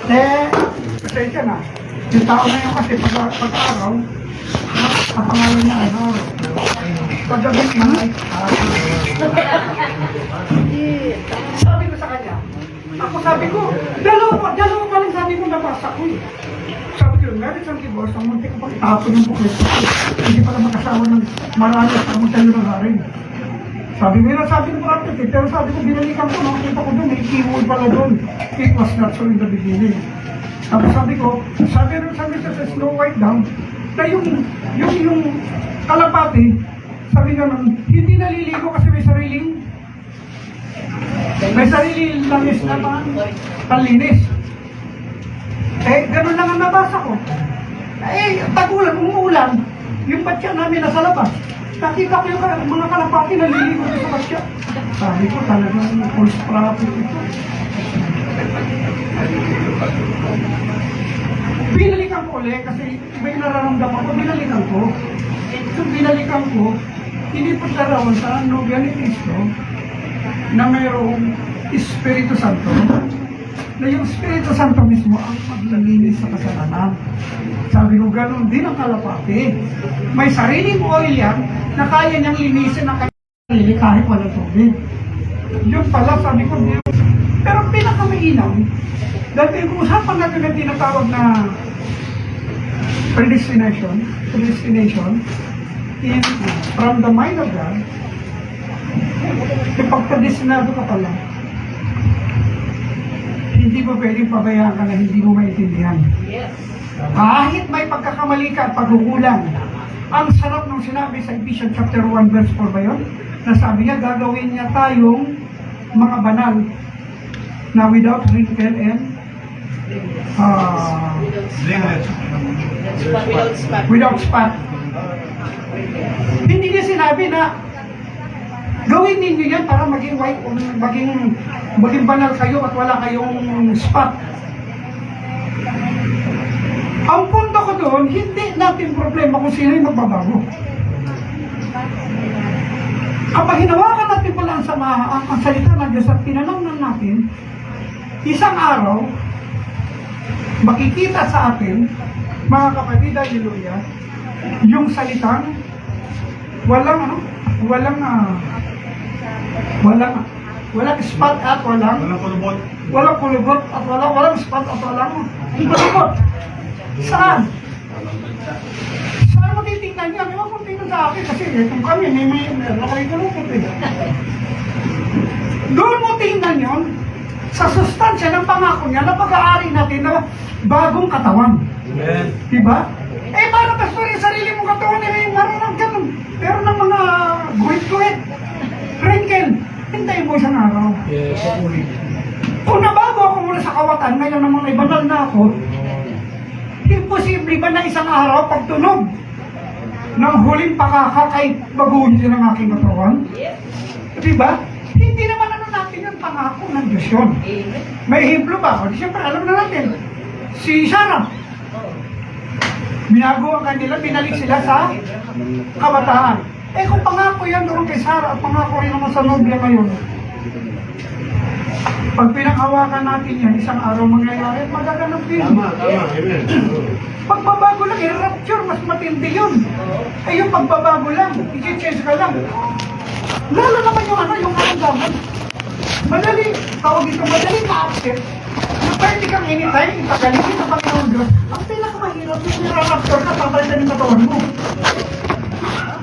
Pasensya na. Yung tao na yun kasi pag-araw, ang pangalan niya, pag-gabi na, sabi ko sa kanya, sabi ko, dalawa pa lang sabi ko nabasa ko eh. Sabi ko, meron siyang keyboard, ang munti ko pang itapon yung buklet ko. Hindi pala makasawa ng marami at ang tayo na rin. Sabi ko rapid eh, pero sabi ko, binalikan ko, nakita ko doon, may keyword pala doon. It was not so in the beginning. Tapos sabi rin sa Snow White down, na yung kalapati, sabi nga nun, hindi naliligo kasi may sariling langis na panlinis. Ganun lang ang nabasa ko. Tag-ulan, umuulan, yung batya namin nasa labas. Nakita ko yung mga kalapati naliligo sa batya. Sabi ko talagang false prophet ito. Binalikan ko ulit kasi iba yung nararamdaman ko, binalikan ko. Kung binalikan ko, hindi po larawan sa Nobya ni Cristo na mayroong Espiritu Santo, na yung Espiritu Santo mismo ang maglilinis sa kasalanan. Sabi ko, gano'n din ang kalapati. May sariling oil yan na kaya niyang linisin ang kanyang sarili kahit walang tubig. Yung pala, sabi ko, pero pinakamainaw, dahil kung usapan natin na tinatawag na predestination in from the mind of God, yung pagpredestinado ka pala, hindi mo pwedeng pabayaan ka na hindi mo maintindihan. Kahit may pagkakamali ka at pagkukulang. Ang sarap nung sinabi sa Ephesians chapter 1 verse 4 ba yun? Nasabi niya, gagawin niya tayong mga banal na without wrinkle and without spot. Hindi niya sinabi na gawin ninyo yan para maging white, maging banal kayo at wala kayong spot. Ang punto ko doon, hindi natin problema kung sino yung magbabago. Kapag hinawakan natin pala ang salita ng Diyos at tinanong natin, isang araw, makikita sa atin, mga kapatid, hallelujah, yung salitang walang spot at walang kulubot at walang spot at walang kulubot. Saan? Saan mo titignan niya? May mga tingnan sa akin kasi kung kami may kulubot eh. Doon mo tingnan yun sa sustansya ng pangako niya na pag-aari natin na bagong katawan. Amen. Diba? Para pastor yung sarili mong katawan marunong ganun. Pero ng mga guhit-guhit, wrinkle, hintayin mo isang araw. Yes. Kung nabago ako muna sa kawatan, ngayon naman may banal na ako, imposible ba na isang araw pagtunog ng huling pakaka ay baguhin din ang aking katawan? Diba? Hindi naman natin yung pangako ng Diyos yun. May hiblo ba? O, siyempre, alam na natin. Si Sarah, binago ang kanila, binalik sila sa kabataan. Kung pangako yan doon kay Sarah at pangako rin naman sa nobya ngayon, pag pinanghawakan natin yan, isang araw mangyayari, magaganap din. Tama, amen. Pagbabago lang, i-rapture, mas matindi yun. Yung pagbabago lang, i-change ka lang. Lalo naman yung karamdaman. Madali, tawag ito, madali ka-accept. Pwede kang anytime, ipagalitin sa Panginoon Diyos. Ang pinakamahirap yung niraraptor ka, papalitan yung katawan mo.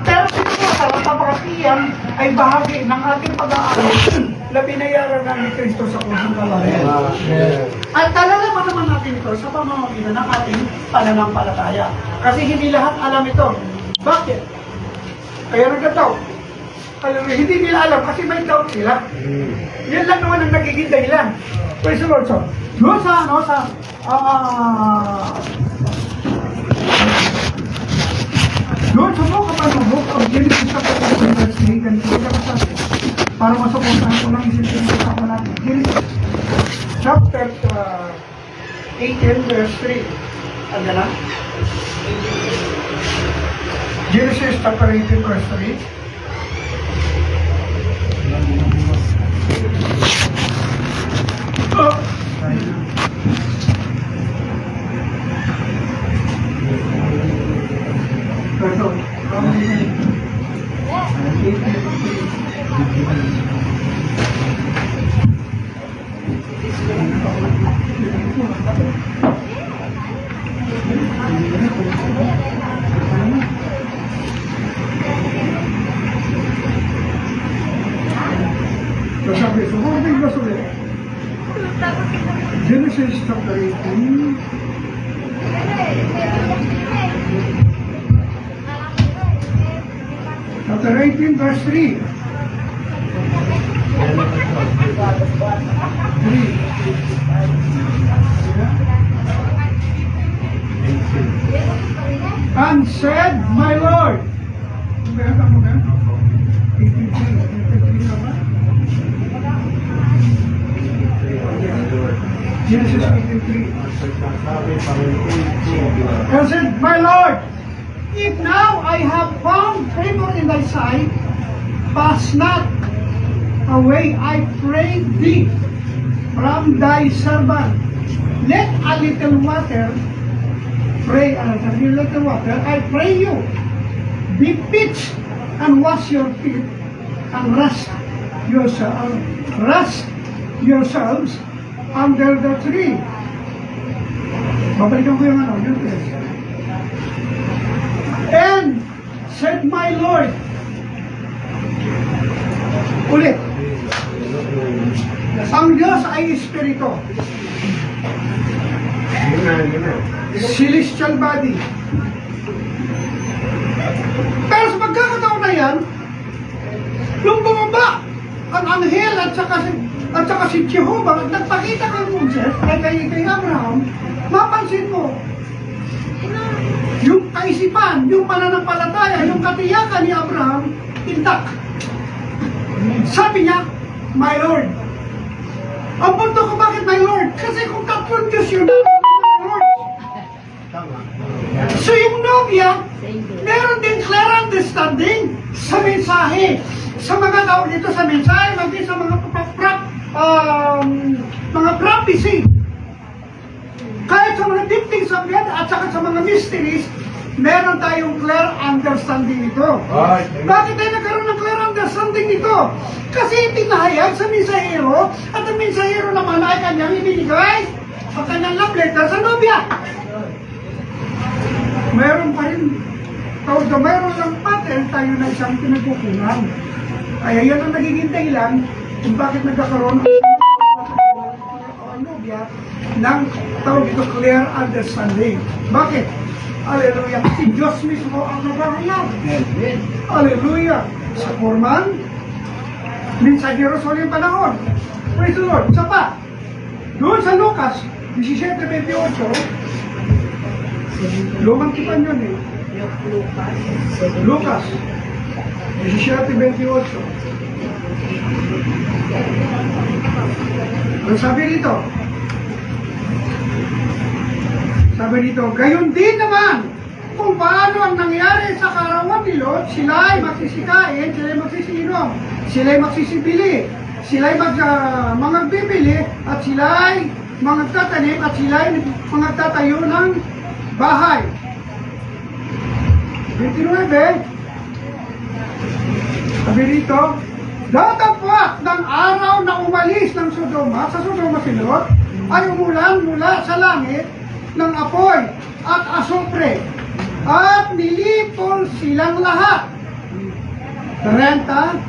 Pero siguro sa kapakatiyan ay bahagi ng ating pag-aaral na binayaran ng ni Cristo sa kusang kalahyan. At talalaman naman natin ito sa pamamagitan ng ating pananampalataya. Kasi hindi lahat alam ito. Bakit? Kaya nagkataw. Hindi nila alam kasi may doubt sila. Yan lang naman ang nagiging dahilan. Praise the Lord, sir. Doon doon sa mga kapanubok of Genesis chapter 1 verse 3, ganito ka sa para masuportahan ko lang isipin sa ako natin. Genesis chapter 18 verse 3. Ano na? Genesis chapter 18 verse 3. Sabi, so kung biglas ulit, Genesis chapter 18, chapter 18, verse 3. 3. And said, my Lord, Genesis 18:3. And said, my Lord, if now I have found favor in thy sight, pass not away, I pray thee, from thy servant. Let a little water, I pray you, be pitched and wash your feet, and rest yourselves under the tree. Babalikan ko yung yung text. And said my Lord, ulit, ang Diyos ay Espiritu. Celestial body. Pero sa pagkakataon na yan, nung bumaba ang anghel at saka si Jehovah, nagpakita kay Moses, kay Abraham, mapansin mo, yung kaisipan, yung pananampalataya, yung katiyakan ni Abraham, intact. Sabi niya, my Lord. Ang punto ko, bakit my Lord? Kasi kung tatlong Diyos yun, my Lord. So yung nobya, meron din clear understanding sa mensahe. Sa mga tao dito sa mensahe, maging sa mga prophecy. Kahit sa mga deep things of God at saka sa mga mysteries, meron tayong clear understanding ito. Bakit tayo nagkaroon ng clear understanding ito? Kasi itinahayag sa mensahero at ang mensahero naman ay kanyang ibinigay ang kanyang love letter sa nobya. Meron pa rin, mayroon lang pattern tayo na isang pinagkukunan. Kaya yan ang nagiging dahilan kung bakit nagkakaroon ang nobya ng tawag ito clear understanding. Bakit? Hallelujah. Si Diyos mismo ang nagahayag. Hallelujah. Sa Foreman, mensahero sa uling panahon. Praise the Lord. Isa pa, doon sa Lucas 17:28, lumang tipan yun eh. Lucas 17:28. Ang sabi dito, gayon din naman kung paano ang nangyari sa kaarawan ni Lot, sila ay magsisikain, sila ay magsisinom, sila ay magsisibili, sila ay magbibili, at sila ay magtatanim, at sila ay magtatayo ng bahay. 29, sabi dito, datapwat ng araw na umalis ng Sodoma, sa Sodoma si Lot, ay umulan mula sa langit ng apoy at asupre, at nilipol silang lahat. 30,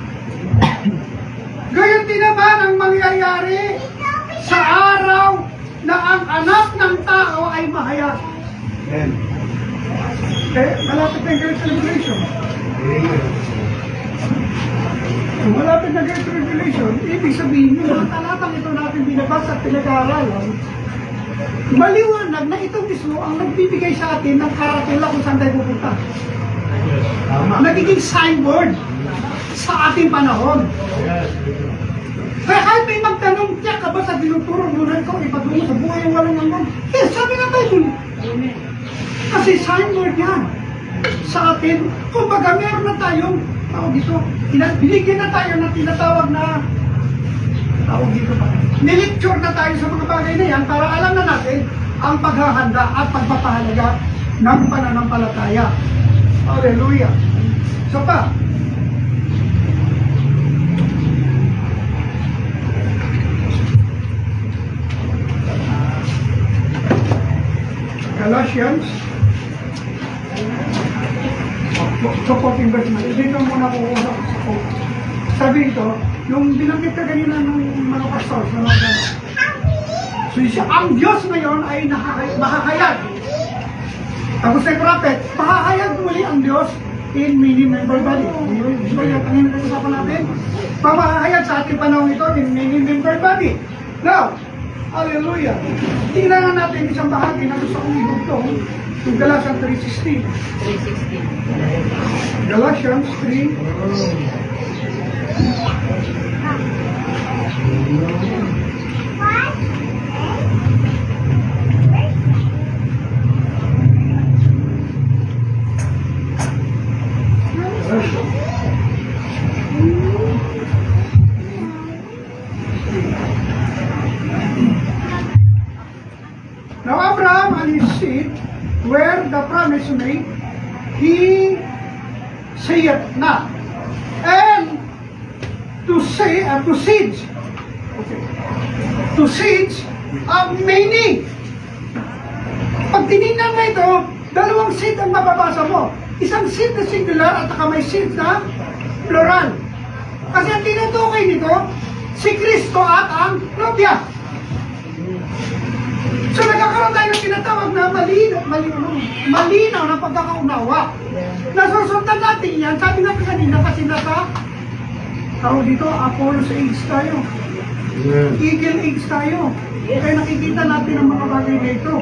gayon din naman ang mangyayari sa araw na ang anak ng tao ay mahayag. Malapit na yung Great Tribulation. Kung malapit na Great Tribulation, ibig sabihin nyo, ang talatang ito natin binabasa at pinag-aaralan, maliwanag na ito mismo ang nagbibigay sa atin ng karatula kung saan tayo pupunta. Nagiging signboard sa ating panahon. Kaya kahit may magtanong, tiyak ka ba sa tinuturo mo na ikaw ipatungo sa buhay yung walang hanggan? Yes, sabi na tayo. Kasi signboard yan sa atin. Kumbaga meron na tayong binigyan na tayo na tinatawag na nilecture na tayo sa mga bagay na yan para alam na natin ang paghahanda at pagpapahalaga ng pananampalataya. Hallelujah. So pa, Galatians. Supporting verse na. Dito muna ko usap sa quote. Sabi ito, yung binanggit ka kanina ng mga pastors, na mga so ang Diyos ngayon ay mahahayag. Tapos ay prophet, mahahayag muli ang Diyos in many member body. So yung kanina usapan natin, mahahayag sa ating panahon ito in many member body. Now, hallelujah. Tingnan na natin isang bahagi na gusto kong ibugtong, yung Galatians 3:16. 3:16. Galatians 3. Now Abraham and his seed, where the promise made, he saith not, and to say to seeds, okay, to seeds of many. Pag tinignan mo ito, dalawang seed ang mababasa mo. Isang seed na singular at saka may seed na plural. Kasi ang tinutukoy nito, si Kristo at ang nobya. So nagkakaroon tayo ng tinatawag na malinaw na pagkakaunawa. Nasusundan natin yan, sabi natin kanina kasi nasa tawag dito, Apollo's age tayo. Eagle age tayo. Kaya nakikita natin ang mga bagay na ito.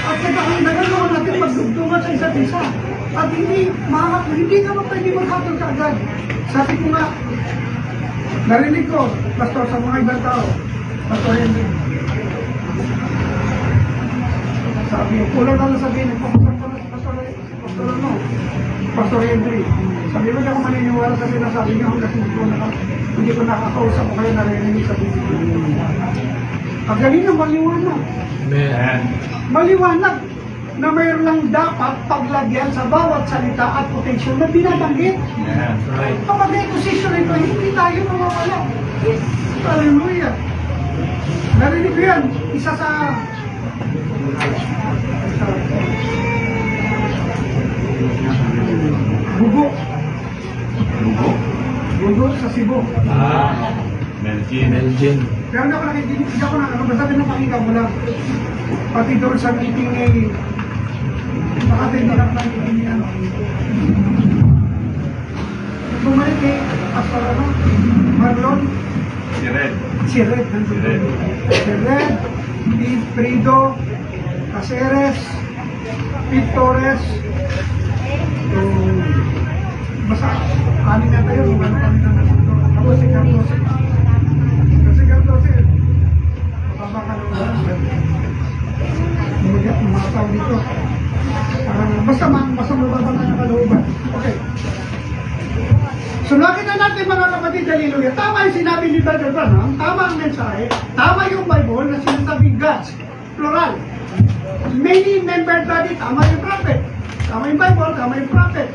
At nagagawa natin magdugtungan sa isa't isa. At hindi ka pwede maghatol kaagad. Sabi ko nga, narinig ko, pastor, sa mga ibang tao, Pastor Henry. Sabi, kulang na lang sabihin, Pastor Henry. Sabi ko, hindi ako maniniwala sa sinasabi niyo hanggang hindi ko nakakausap o kaya narinig sa video. Ang galing na maliwanag. Amen. Maliwanag na mayroon lang dapat paglagyan sa bawat salita at potential na binabanggit. Yeah, right. Kapag may position ito, hindi tayo mawawala. Yes. Hallelujah. Narinig ko yan, isa sa Gugo. Lugo. Gugo sa Cebu. Melgin. Pero hindi ako nakikinig, hindi ako basta pinapakita ko lang. Pati doon sa meeting eh, baka hindi lang nakikinig ano. Bumalik eh, Pastor ano, Marlon. Si Red. Si Red. Si Red, Frido, Caceres, Pete Torres. So, basta anin na tayo, kung ano kami na nandito. Ako si Carlos. Kasi Carlos eh, mapapakalawa. Mga tao dito. Basta mababa na nakalooban. Okay. So nakita natin mga kapatid, hallelujah. Tama yung sinabi ni Brother Branham, tama ang mensahe, tama yung Bible na sinasabing God's, plural. Many member body, tama yung prophet. Tama yung Bible, tama yung prophet.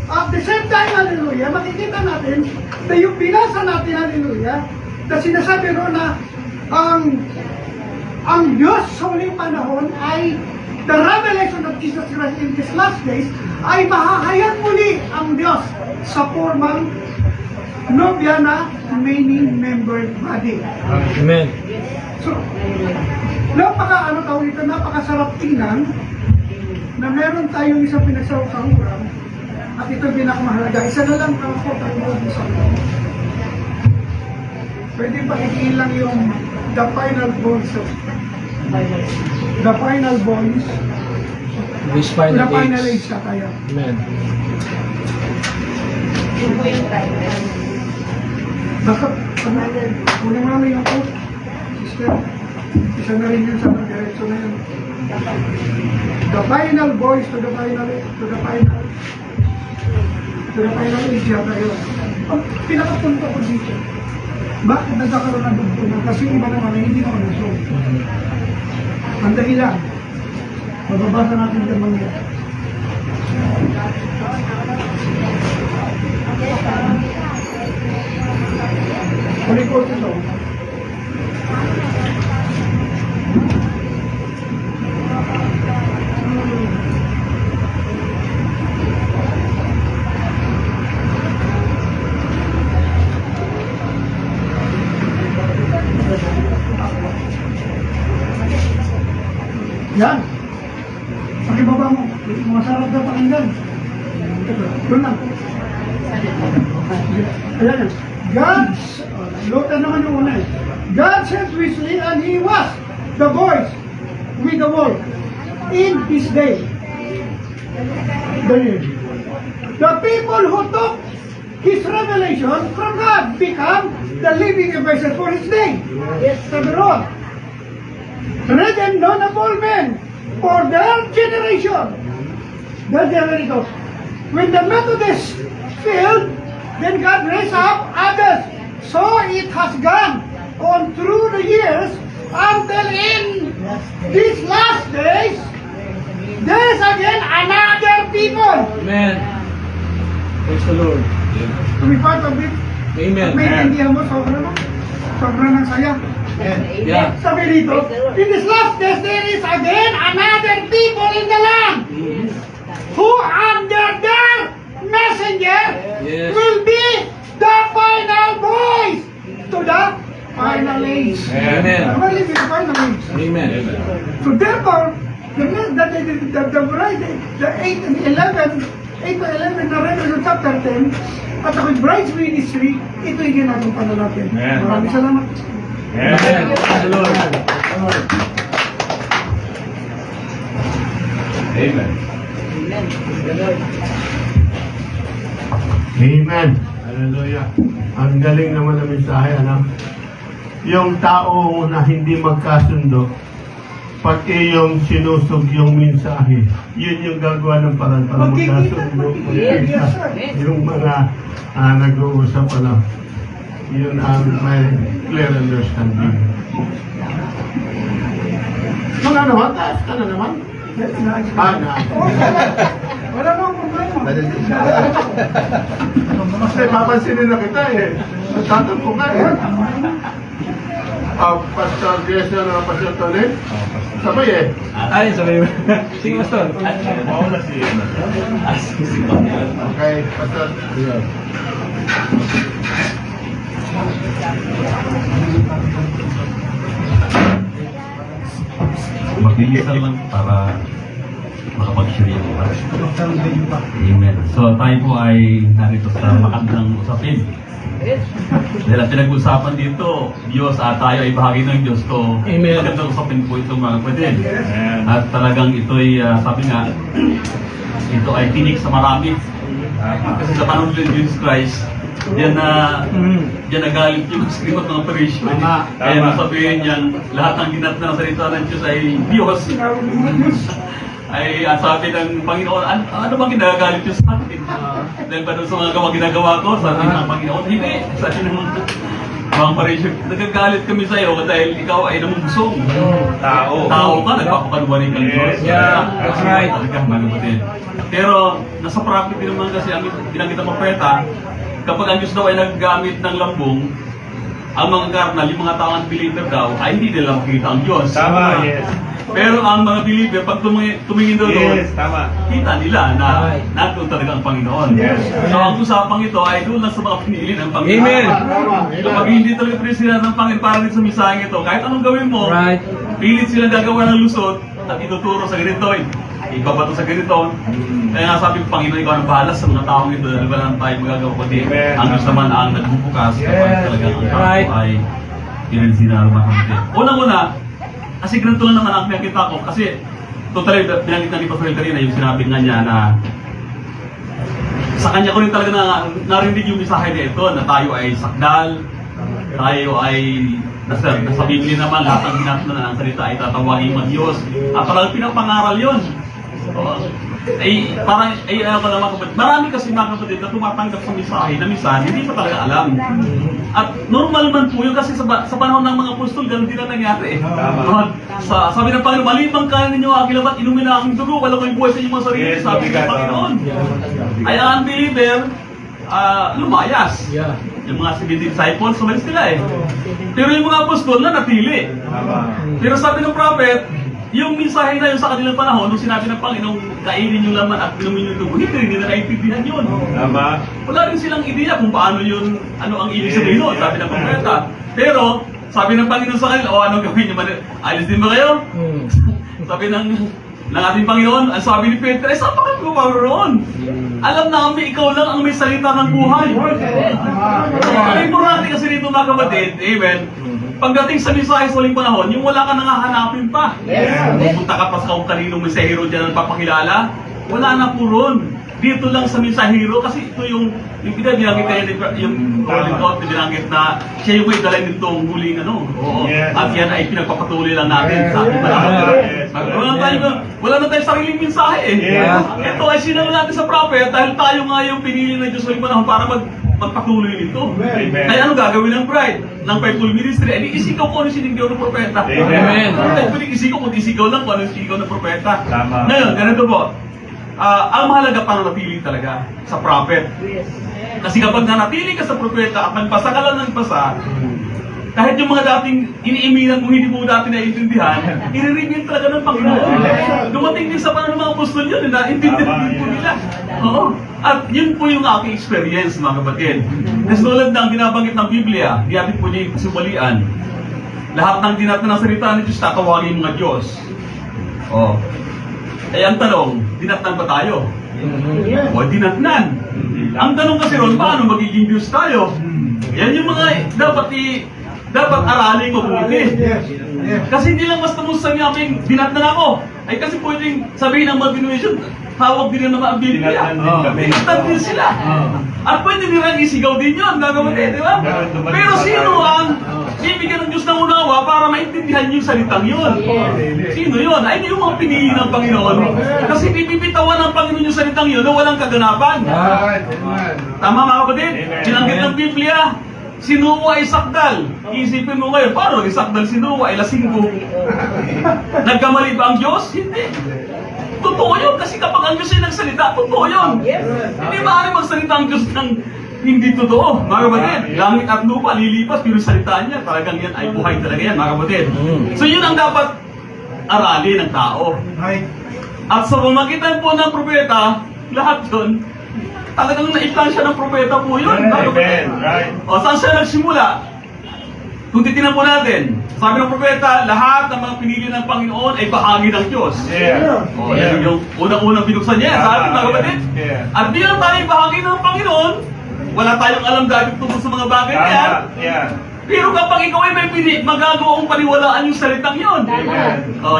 At the same time, hallelujah, makikita natin na yung binasa natin, hallelujah, na sinasabi ro na ang Diyos sa huling panahon ay the revelation of Jesus Christ in these last days ay mahahayag muli ang Diyos sa formang nobya na many member body. Amen. So, napakasarap tingnan na meron tayong isang pinagsasahuran at ito yung pinakamahalaga. Isa na lang ang po sa pwede pa ikilang yung the final voice of the final voice This final the final age. age na tayo. Amen. Yun po yung title. Basta, unang namin yung quote, sister, isa na rin yun sa diretso na yun. The final voice to the final age na tayo. Ang pinakapunto ko dito, bakit nagkakaroon ng dugtungan? Kasi iba naman, hindi naman gusto. Ang dahilan, mababasa natin yung mga huli ko ito. Yan. Pakibaba mo. Masarap na pakinggan. Yun lang. Ayan yan. Lutan naman yung una eh. God sent Wesley and he was the voice with the world in his day. The people who took his revelation from God become the living vessels for his day. Yes, sabi Lord. Great and notable men for their generation. Their generation. When the Methodists failed, then God raised up others. So it has gone on through the years until in these last days, there is again another people. Amen. Praise the Lord. To be part of it, Amen. may intindihan mo, sobra na. Sobra ng saya. Yeah. Sabi dito, in this last days, there is again another people in the land who under their messenger Yes. will be the final voice to the final age. Amen. We're living the final age. Amen. So therefore, the bride, the 8 and 11, 8 to 11 na Revelation chapter 10, at ako'y bride's ministry, ito yung ginagawa na natin. Amen. Maraming salamat. Amen. Praise the Lord. Amen. Amen. Hallelujah. Ang galing naman ng mensahe, anak. Yung tao na hindi magkasundo, pag iyong sinusog yung mensahe, yun yung gagawa ng parang para magkasundo. Yes, sir. Yung mga nag-uusap, yun ang may clear understanding. Wala naman, taas ka na naman. Na. Wala nang problema. Kasi papansinin na kita eh. Nagtatampo ka eh. Pastor Gresa na Pastor Tony? Sabay eh. Ay, sabi mo. Sige, Pastor. Okay, Pastor. Mag-iisal lang para makapag-share yung oras. Amen. So tayo po ay narito sa magandang usapin. Dahil ang pinag-usapan dito, Diyos at tayo ay bahagi ng Diyos. So Amen. magandang usapin po ito mga kapatid. At talagang ito'y, sabi nga, ito ay tinik sa marami. Kasi sa panahon ni Jesus Christ, diyan nagalit yung skripot ng operasyon. Kaya nasabihin niyang lahat ng ginat na salita ng Diyos ay Diyos. Ay sabi ng Panginoon, ano bang ginagalit niyo sa akin? Dahil ba doon sa mga ginagawa ko, sabi ng Panginoon, hindi. Sabi ng mga operasyon, nagagalit kami sa iyo dahil ikaw ay namumsong. Tao ka, nagpapakanwaring ng Diyos. Yeah, that's right. Talagang mga kapatid. Pero nasa prophet din naman kasi ang binanggit ng propeta, kapag ang Diyos daw ay naggamit ng lambong, ang mga karnal, yung mga taong unbeliever daw, ay hindi nila makikita ang Diyos. Tama, yes. Pero ang mga believer, pag tumingin daw doon, tama. kita nila na nandun talaga ang Panginoon. Yes. So ang usapang ito ay doon lang sa mga pinili ng Panginoon. Amen. Kapag hindi talaga pinili sila ng Panginoon para rin sa misaheng ito, kahit anong gawin mo, Right. pilit silang gagawa ng lusot at ituturo sa ganito. Ibabato sa ganito. Kaya nga sabi ko, Panginoon, ikaw ang bahala sa mga taong ito dahil wala tayo magagawa kundi Amen. ang Diyos naman ang nagbubukas kapag talaga ang tao Right. ay pinagsinarma natin. Unang-una, kasi ganito lang naman ang pinakita ko kasi totally binanggit na ni Pastor kanina yung sinabi nga niya na sa kanya ko rin talaga narinig yung mensahe na ito na tayo ay sakdal, tayo ay nasa Biblia naman lahat ng ginagawa na ng salita ay tatawagin ng Diyos at parang pinapangaral yun. Parang ayaw ko naman kapatid. Marami kasi mga kapatid na tumatanggap sa mensahe na minsan hindi pa talaga alam. At normal man po yun kasi sa panahon ng mga apostol ganun din ang nangyari. Sabi ng Panginoon, malibang kanin ninyo ang aking labat, inumin na aking dugo, wala ko'y buhay sa inyong mga sarili, Yes, sabi ng Panginoon. Ay ang unbeliever, lumayas. Yeah. Yung mga 70 disciples, sumalis nila eh. Pero yung mga apostol na natili. Pero sabi ng prophet, yung mensahe na yun sa kanilang panahon, nung sinabi ng Panginoon, kainin yung laman at inumin yung dugo, hindi na naiintindihan yun. Wala rin silang ideya kung paano yun, ano ang ibig sabihin nun, sabi ng propeta. Pero, sabi ng Panginoon sa kanila, o ano gawin niyo ba? Alis din ba kayo? Sabi ng ating Panginoon, ang sabi ni Peter, ay saan pa kayo pumaroon? Alam namin, ikaw lang ang may salita ng buhay. Ang importante kasi dito mga kapatid, amen, pagdating sa mensahe sa huling panahon, yung wala ka nang hahanapin pa. Pupunta ka pa sa kung kaninong mensahero dyan ang papakilala, wala na po ron. Dito lang sa mensahero, kasi ito yung binanggit kayo, yung calling out, binanggit na siya yung may dala nitong huling ano. Oo. At yan ay pinagpapatuloy lang natin sa ating panahon. Wala na tayong sariling mensahe eh. Ito ay sinalo natin sa prophet dahil tayo nga yung pinili ng Diyos sa huling panahon para magpatuloy nito. Kaya ano gagawin ng bride? Ng fivefold ministry? Ay isikaw ko ano sinigdaw ng propeta. Amen. Ay pwede isikaw kung isikaw lang kung ano sinigdaw ng propeta. Tama. Ngayon, ganito po. Ang mahalaga pa napili talaga sa prophet. Kasi kapag nanatili ka sa propeta at nagpasa ka lang ng pasa, kahit yung mga dating iniimilan mo hindi mo dati naiintindihan, i-reveal talaga ng Panginoon. Dumating din sa panahon ng mga apostol yun, naintindihan din po nila. Oo. At yun po yung aking experience, mga kapatid. Kasi tulad ng binabanggit ng Biblia, di atin po niya yung kasubalian. Lahat ng dinatnan ng salita ni Diyos, tatawagin mga Diyos. Oo. Eh, ang tanong, dinatnan ba tayo? O, dinatnan. Ang tanong kasi ron, paano magiging Diyos tayo? Yan yung mga dapat aralin ko buti. Kasi hindi lang basta mo sabihin, dinatnan ako. Ay kasi pwedeng sabihin ng continuation, hawag din naman ang Biblia. Dinatnan din sila. At pwede nilang isigaw din yun, gagawin din, di ba? Pero sino ang bibigyan ng Diyos ng unawa para maintindihan yung salitang yun? Sino yun? Ay, yung mga pinili ng Panginoon. Kasi bibitawan ng Panginoon yung salitang yun na walang kaganapan. Tama mga kapatid? Binanggit ng Biblia, si Noah ay sakdal. Iisipin mo ngayon, paano isakdal si Noah ay lasinggo? Nagkamali ba ang Diyos? Hindi. Totoo yun, kasi kapag ang Diyos ay nagsalita, totoo yun. Hindi maaari magsalita ang Diyos ng hindi totoo, mga kapatid. Langit at lupa, lilipas, pero salita niya, talagang yan ay buhay talaga yan, mga kapatid. So yun ang dapat aralin ng tao. At sa pamagitan po ng propeta, lahat yun, talagang naiplan siya ng propeta po yun, mga kapatid. O saan siya nagsimula? Kung titignan po natin, sabi ng propeta, lahat ng mga pinili ng Panginoon ay bahagi ng Diyos. O, yan yung unang-unang binuksan niya, sabi mga kapatid. At bilang tayo bahagi ng Panginoon, wala tayong alam dahil tungkol sa mga bagay na yan. Pero kapag ikaw ay may magagawa kong paniwalaan yung salitang yun.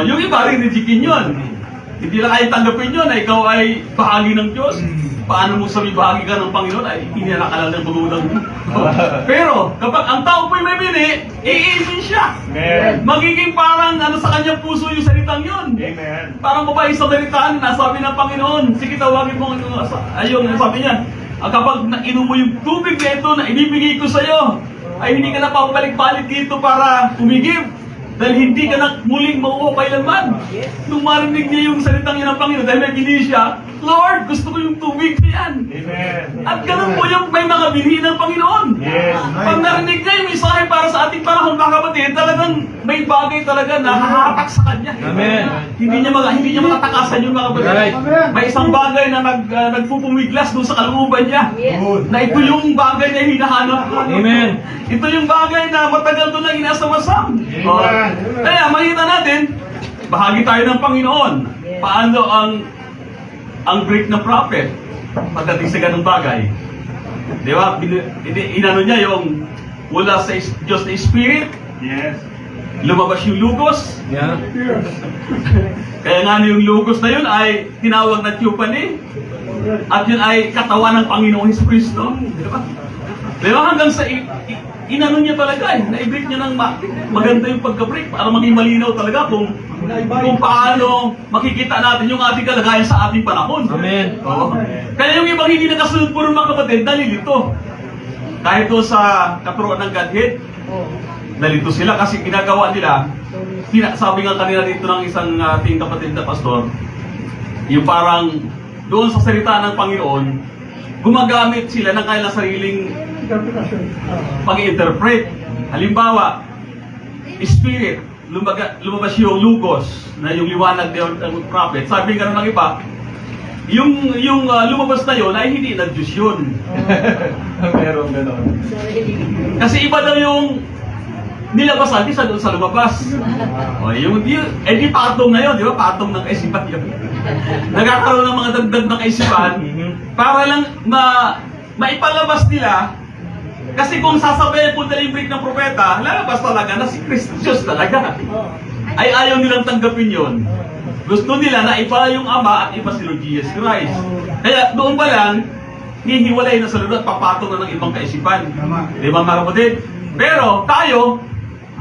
Yung iba rin rijikin yun. Hindi lang ay tanggapin yun na ikaw ay bahagi ng Diyos. Paano mo sabi bahagi ka ng Panginoon ay iniyak ka lang ng magulang mo. Pero kapag ang tao po'y may bini, iisin siya. Magiging parang ano sa kanyang puso yung salitang yun. Parang mabay sa balitaan na sabi ng Panginoon, sige tawagin mo ayun, sabi niya, kapag inom mo yung tubig na ito na ibibigay ko sa iyo, ay hindi ka na papabalik-balik dito para umigib. Dahil hindi ka na muling mauupo kailanman. Nung marinig niya yung salitang yun ng Panginoon, dahil may binhi siya, Lord, gusto ko yung tubig na yan. At ganun po yung may mga binhi ng Panginoon. Pag narinig niya yung mensahe para sa ating panahon, mga kapatid, talagang may bagay talaga na hahatak sa kanya. Hindi niya matatakasan yun, mga kapatid. May isang bagay na nagpupumiglas doon sa kalooban niya. Na ito yung bagay na hinahanap ko. Ito yung bagay na matagal doon na inasawasam. Kaya makita natin, bahagi tayo ng Panginoon. Paano ang break ng prophet pagdating sa ganung bagay? Di ba? Inano niya yung mula sa Diyos na Spirit, lumabas yung logos. Kaya nga yung logos na yun ay tinawag na Theophany. At yun ay katawan ng Panginoong Jesucristo. Di ba? Di ba? Hanggang sa inano niya talaga na-break niya ng maganda yung pagka-break para maging malinaw talaga kung paano makikita natin yung ating kalagayan sa ating panahon. Amen. Kaya yung ibang hindi nakasunod po ng mga kapatid, nalilito. Kahit doon sa katuruan ng Godhead, nalito sila kasi ginagawa nila, sabi nga kanina dito ng isang ating kapatid na pastor, yung parang doon sa salita ng Panginoon, gumagamit sila ng kanilang sariling pag-interpret. Halimbawa, Spirit, lumabas yung logos na yung liwanag ng prophet. Sabi nga ng iba, yung lumabas na yun ay hindi nag-Diyos yun. Meron ganon. Kasi iba daw yung nilabasan kaysa doon sa lumabas. O, di patong na yun, di ba? Patong ng kaisipan yun. Nagkakaroon ng mga dagdag ng kaisipan para lang maipalabas nila. Kasi kung sasabayan po deliberate ng propeta, lalabas talaga na si Kristo Diyos talaga. Ay ayaw nilang tanggapin yun. Gusto nila na iba yung Ama at iba si Lord Jesus Christ. Kaya doon pa lang, hihiwalay na sa loob at papatong na ng ibang kaisipan. Di ba mga kapatid? Pero tayo,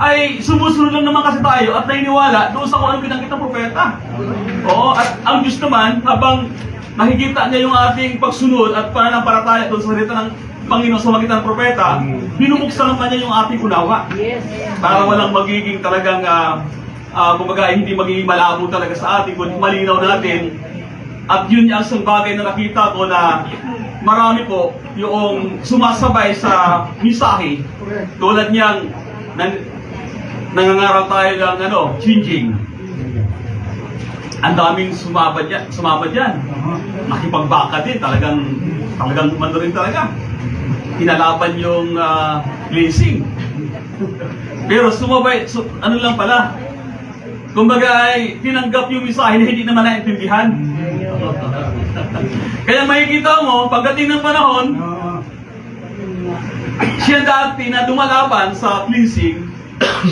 ay sumusunod lang naman kasi tayo at naniniwala doon sa kung ano pinanggit ng propeta. Oo, at ang Diyos naman, habang nakikita niya yung ating pagsunod at pananampalataya doon sa salita ng Panginoon sa magitan ng propeta, binubuksan naman niya yung ating unawa. Para walang magiging talagang, kumbaga, hindi magiging malabo talaga sa ating, kundi malinaw natin. At yun yung isang bagay na nakita ko na marami po yung sumasabay sa misahe. Tulad niyang nangangaral tayo ng changing. Ang daming sumabad yan. Nakipagbaka din, talagang umano rin talaga. Kinalaban yung cleansing. Pero sumabay, ano lang pala, kumbaga ay tinanggap yung misahe na hindi naman naintindihan. Kaya makikita mo, pagdating ng panahon, siya dati na lumalaban sa cleansing,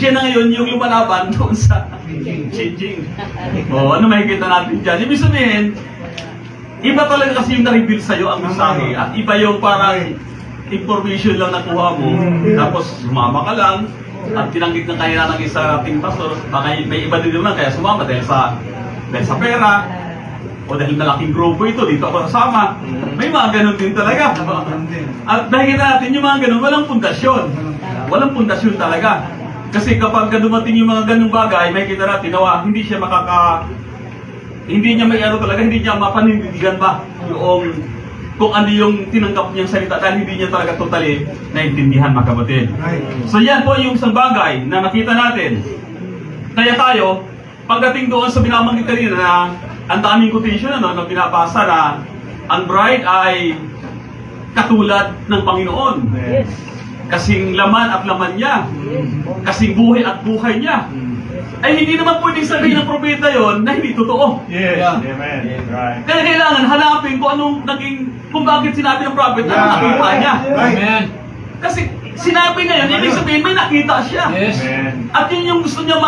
siya na ngayon yung lumalaban doon sa changing. Ano makikita natin dyan? Ibig sabihin, iba talaga kasi yung na-reveal sa'yo ang mensahe at iba yung parang information lang nakuha mo, tapos sumama ka lang at tinanggit ng kanina ng isa ating pastor, baka may iba din naman kaya sumama dahil sa pera o dahil malaking grupo ito, dito ako sasama. May mga ganun din talaga. At nakikita natin yung mga ganun, walang pundasyon. Walang pundasyon talaga. Kasi kapag dumating yung mga ganung bagay, makikita natin na hindi siya hindi niya may talaga, hindi niya mapanindigan ba yung kung ano yung tinanggap niyang salita dahil hindi niya talaga totally naintindihan, mga kapatid. So yan po yung isang bagay na nakita natin. Kaya tayo, pagdating doon sa binabanggit kanina na ang daming quotation na pinapasa na ang bride ay katulad ng Panginoon. Kasing laman at laman niya. Kasing buhay at buhay niya. Ay hindi naman pwedeng sabihin ng propeta yon na hindi totoo. Yes, amen. Right. Kaya kailangan hanapin kung bakit sinabi ng prophet na nakita niya. Amen. Kasi sinabi niya yun, ibig sabihin may nakita siya. Yes. Amen. At yun yung gusto niya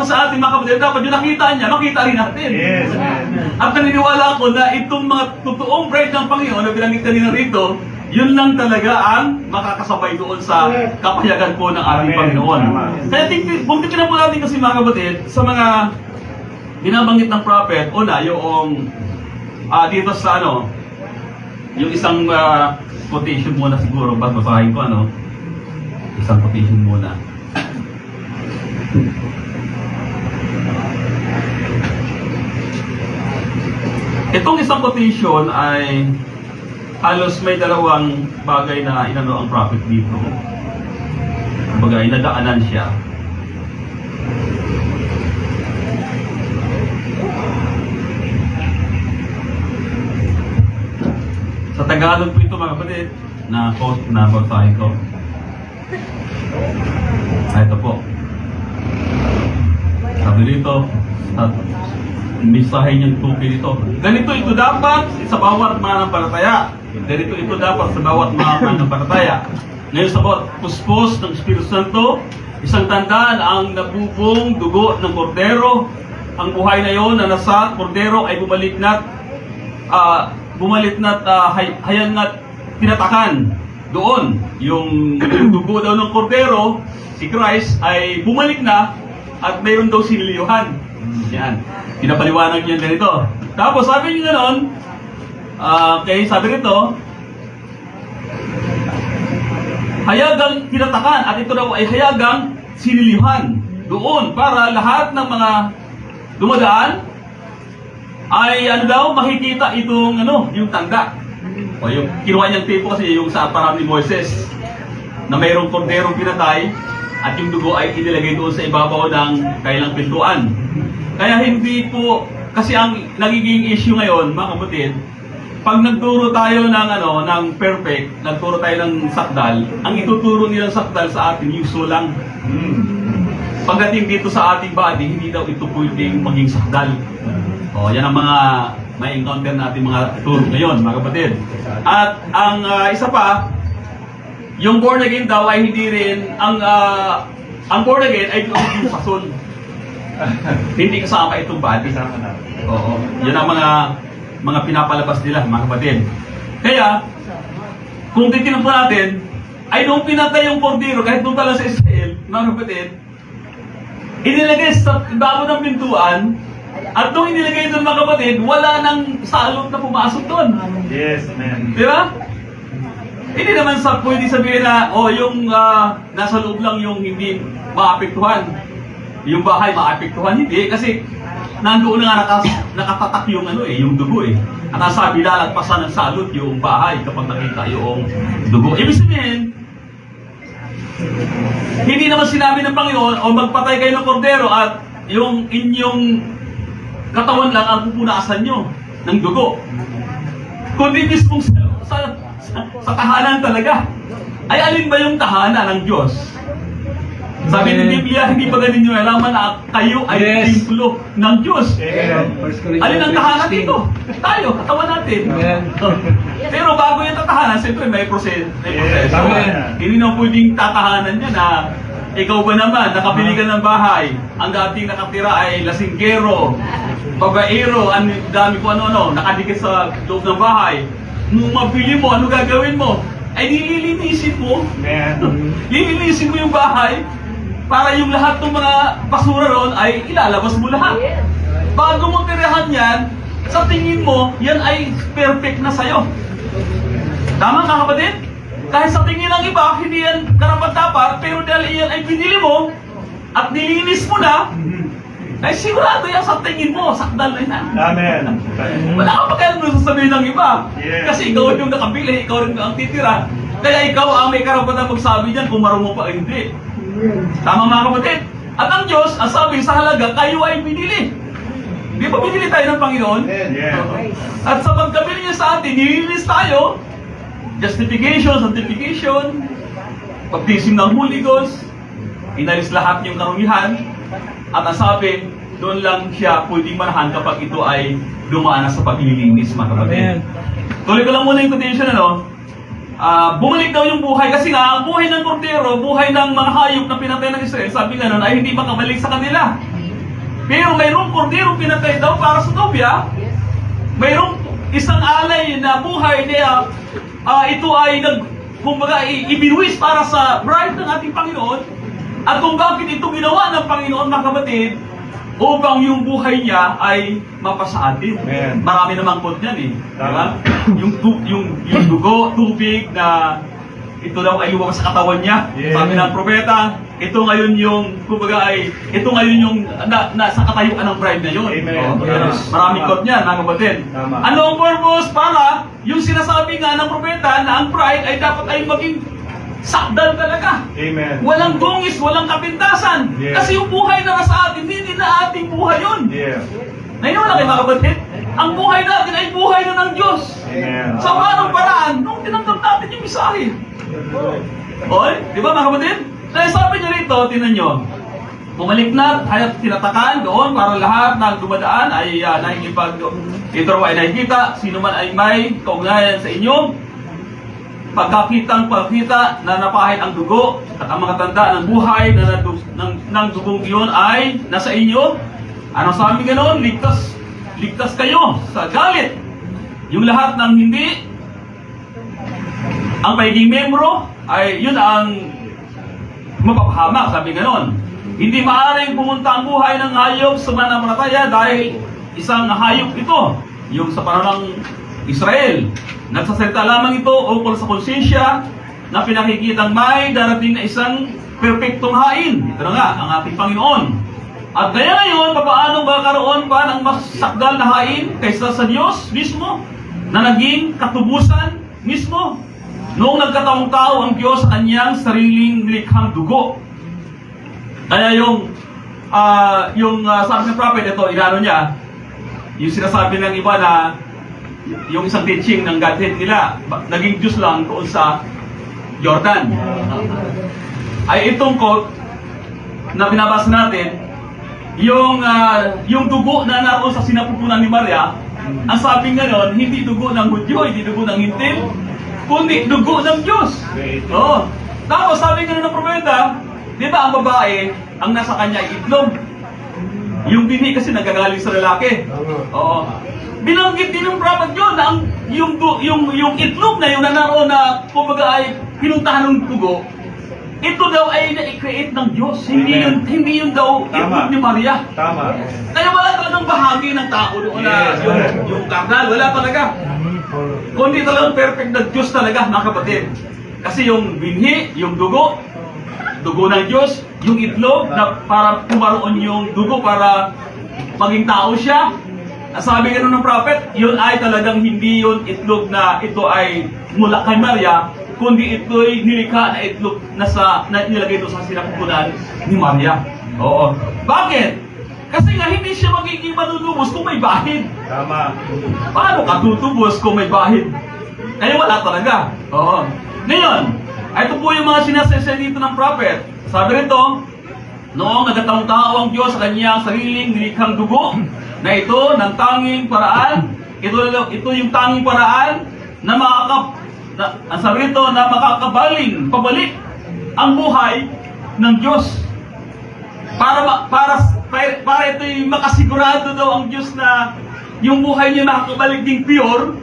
sa ating mga kapatid, dapat yung nakita niya, makita rin natin. Yes, amen. At naniniwala ko na itong mga totoong bride ng Panginoon na binanggit kanina rito, yun lang talaga ang makakasabay doon sa kapayagan po ng ating Amen. Panginoon. Kaya bungkitin na po natin kasi mga kapatid, sa mga binabanggit ng prophet, una, yung dito sa yung isang quotation muna siguro, basahin ko isang quotation muna. Itong isang quotation ay halos may dalawang bagay na inano ang prophet dito. Kumbaga, inadaanan siya. Sa Tagalog po ito mga kapatid, na quote na basahin ko. Ito po. Sabi dito, at misahe niyang tupi dito. Ganito ito dapat sa bawat mananampalataya. Ganito ito dapat sa bawat mga mananampalataya. Ngayon sa bawat puspos ng Espiritu Santo, isang tandaan ang nabubong dugo ng kordero. Ang buhay na yon na nasa kordero ay bumalik na't hayang at tinatakan. Doon, yung dugo daw ng kordero, si Christ ay bumalik na at mayroon daw siniliyuhan. Yan. Pinapaliwanag niya ganito. Tapos sabi niya gano'n, sabi rito, hayagang tinatakan at ito daw ay hayagang siniliyuhan. Doon, para lahat ng mga dumadaan ay makikita itong yung tanda. O yung kinuha niyang tipo kasi yung sa parang ni Moises na mayroong korderong pinatay at yung dugo ay inilagay doon sa ibabaw ng kailang pintuan. Kaya hindi po, kasi ang nagiging issue ngayon, mga kapatid, pag nagturo tayo ng perfect, nagturo tayo ng sakdal, ang ituturo nilang sakdal sa atin, yung sulang. pagdating dito sa ating body, hindi daw ito pwedeng maging sakdal. O, yan ang mga may encounter natin mga tour ngayon, mga kapatid. At ang isa pa, yung born again daw ay hindi rin, ang born again ay yung fason. Hindi kasama itong body. Kasama na. Oo. Yan ang mga pinapalabas nila, mga kapatid. Kaya, kung titignan po natin, ay nung pinatay yung kordero, kahit doon pala sa Israel, mga kapatid, inilagay sa ibabaw ng pintuan, at nung inilagay doon, mga kapatid, wala nang salot na pumasok doon. Yes, amen. Di ba? Hindi naman pwede sabihin na, yung nasa loob lang yung hindi maapektuhan. Yung bahay maapektuhan, hindi. Kasi nandoon na nga nakatatak yung yung dugo eh. At ang sabi, lalagpasan ng salot yung bahay kapag nakita yung dugo. Ibig sabihin, hindi naman sinabi ng Panginoon, o magpatay kayo ng kordero at yung inyong katawan lang ang pupunasan nyo ng dugo. Kundi mismo sa tahanan talaga. Ay alin ba yung tahanan ng Diyos? Sabi ng Biblia, hindi ba ganin nyo alaman na kayo ay templo ng Diyos? Amen. Alin ang tahanan dito? Tayo, katawan natin. Pero bago yung tatahanan, siyempre may proseso. Yes, amen. Hindi na pwedeng tatahanan niya na ikaw ba naman, nakabili ka ng bahay, ang dating nakatira ay lasinggero, babaero, ang dami ko ano-ano, nakadikit sa loob ng bahay. Nung mabili mo, ano gagawin mo? Ay nililinisin mo. Amen. Lilinisin mo yung bahay para yung lahat ng mga basura ron ay ilalabas mo lahat. Bago mo tirahan yan, sa tingin mo, yan ay perfect na sa'yo. Tama ka kapatid? Kahit sa tingin ng iba, hindi yan karapat-dapat, pero dahil yan ay binili mo at nilinis mo na, ay sigurado yan sa tingin mo, sakdal na yan. Amen. Wala ka pa kaya sasabihin ng iba. Yes. Kasi ikaw yung nakabili, ikaw rin ang titira. Kaya ikaw ang may karapatan magsabi dyan kung marunong pa o hindi. Tama mga kapatid? At ang Diyos, ang sabi sa halaga, kayo ay binili. Di ba binili tayo ng Panginoon? Yes. At sa pagkabili niya sa atin, nilinis tayo. Justification, sanctification, baptism ng Holy Ghost, inalis lahat yung karumihan. At ang sabi, doon lang siya pwedeng manahan kapag ito ay dumaan na sa paglilinis, mga kapatid. Tuloy ko lang muna yung quotation, bumalik daw yung buhay kasi nga, ang buhay ng kordero, buhay ng mga hayop na pinatay ng Israel, sabi nga nun, ay hindi makabalik sa kanila. Pero mayroong kordero pinatay daw para sa nobya, mayroong isang alay na buhay na ito ay kumbaga, ibinuwis para sa bride ng ating Panginoon. At kung bakit ito ginawa ng Panginoon, mga kapatid, upang yung buhay niya ay mapasa atin. Amen. Marami namang quote niyan eh. Tama. Diba? Yung dugo, tubig na ito daw ay lumabas sa katawan niya. Yeah. Sabi ng propeta, ito ngayon yung, kumbaga ito ngayon yung sa katayuan ng bride na yun. Amen. Yes. Maraming quote niyan, mga kapatid. Tama. Ano ang purpose? Para yung sinasabi nga ng propeta na ang bride ay dapat ay maging sakdal talaga. Amen. Walang dungis, walang kapintasan. Yes. Kasi yung buhay na nasa atin, hindi na ating buhay yun. Yeah. Ngayon lang kayo mga kapatid, ang buhay natin ay buhay na ng Diyos. Amen. Sa paanong paraan, nung tinanggap natin yung misahe. Oy, di ba mga kapatid? Kaya sabi niyo rito, tinan nyo, bumalik na, kaya tinatakan doon para lahat na dumadaan ay ito ay nakikita, sino man ay may kaugnayan sa inyo, pagkita na napahid ang dugo at ang mga tanda ng buhay ng dugong iyon ay nasa inyo. Ano sabi ganoon? Ligtas kayo sa galit. Yung lahat ng hindi, ang pagiging membro ay yun ang mapapahamak, sabi ganoon. Hindi maaaring pumunta ang buhay ng hayop sa mananampalataya dahil isang hayop ito, yung sa panahon ng Israel. Nagsasalita lamang ito ukol sa konsensya na pinakikitang may darating na isang perpektong hain. Ito na nga, ang ating Panginoon. At kaya ngayon, paano ba karoon pa ng mas sakdal na hain kaysa sa Diyos mismo na naging katubusan mismo? Noong nagkataong tao ang Diyos sa kanyang sariling likhang dugo. Kaya yung sabi ng prophet, ito, inano niya, yung sinasabi ng iba na yung isang teaching ng Godhead nila, naging Diyos lang doon sa Jordan. Ay itong quote, na binabasa natin, yung dugo na naroon sa sinapupunan ni Maria, ang sabi nga nun, hindi dugo ng Hudyo, hindi dugo ng Hintil, kundi dugo ng Diyos. Oo. Tapos sabi nga ng propeta, di ba ang babae, ang nasa kanya ay itlog. Yung binhi kasi nagagaling sa lalaki. Oo. Binanggit din ng prophet yun na yung itlog na yung naroon na kumbaga ay pinuntahan ng dugo, ito daw ay na-create ng Diyos. Hindi yun daw itlog ni Maria. Tama. Kaya wala talagang bahagi ng tao doon na yung karnal. Wala talaga. Kundi talagang perfect na Diyos talaga, mga kapatid. Kasi yung binhi, yung dugo ng Diyos, yung itlog na para pumaroon yung dugo para maging tao siya. Sabi nga ng prophet, yun ay talagang hindi yun itlog na ito ay mula kay Maria, kundi ito'y nilikha na itlog na nilagay ito sa sinapupunan ni Maria. Oo. Bakit? Kasi nga hindi siya magiging manunubos kung may bahid. Tama. Paano ka tutubos kung may bahid? Kaya wala talaga. Oo. Ngayon, ito po yung mga sinasasya dito ng prophet. Sabi rito, noong nagkataong-tao ang Diyos sa kanyang sariling nilikhang dugo, na ito ng tanging paraan, ito yung tanging paraan na ang sabi rito na makakabaling pabalik ang buhay ng Diyos. Para ito yung makasigurado daw ang Diyos na yung buhay niya makakabalik ding pure,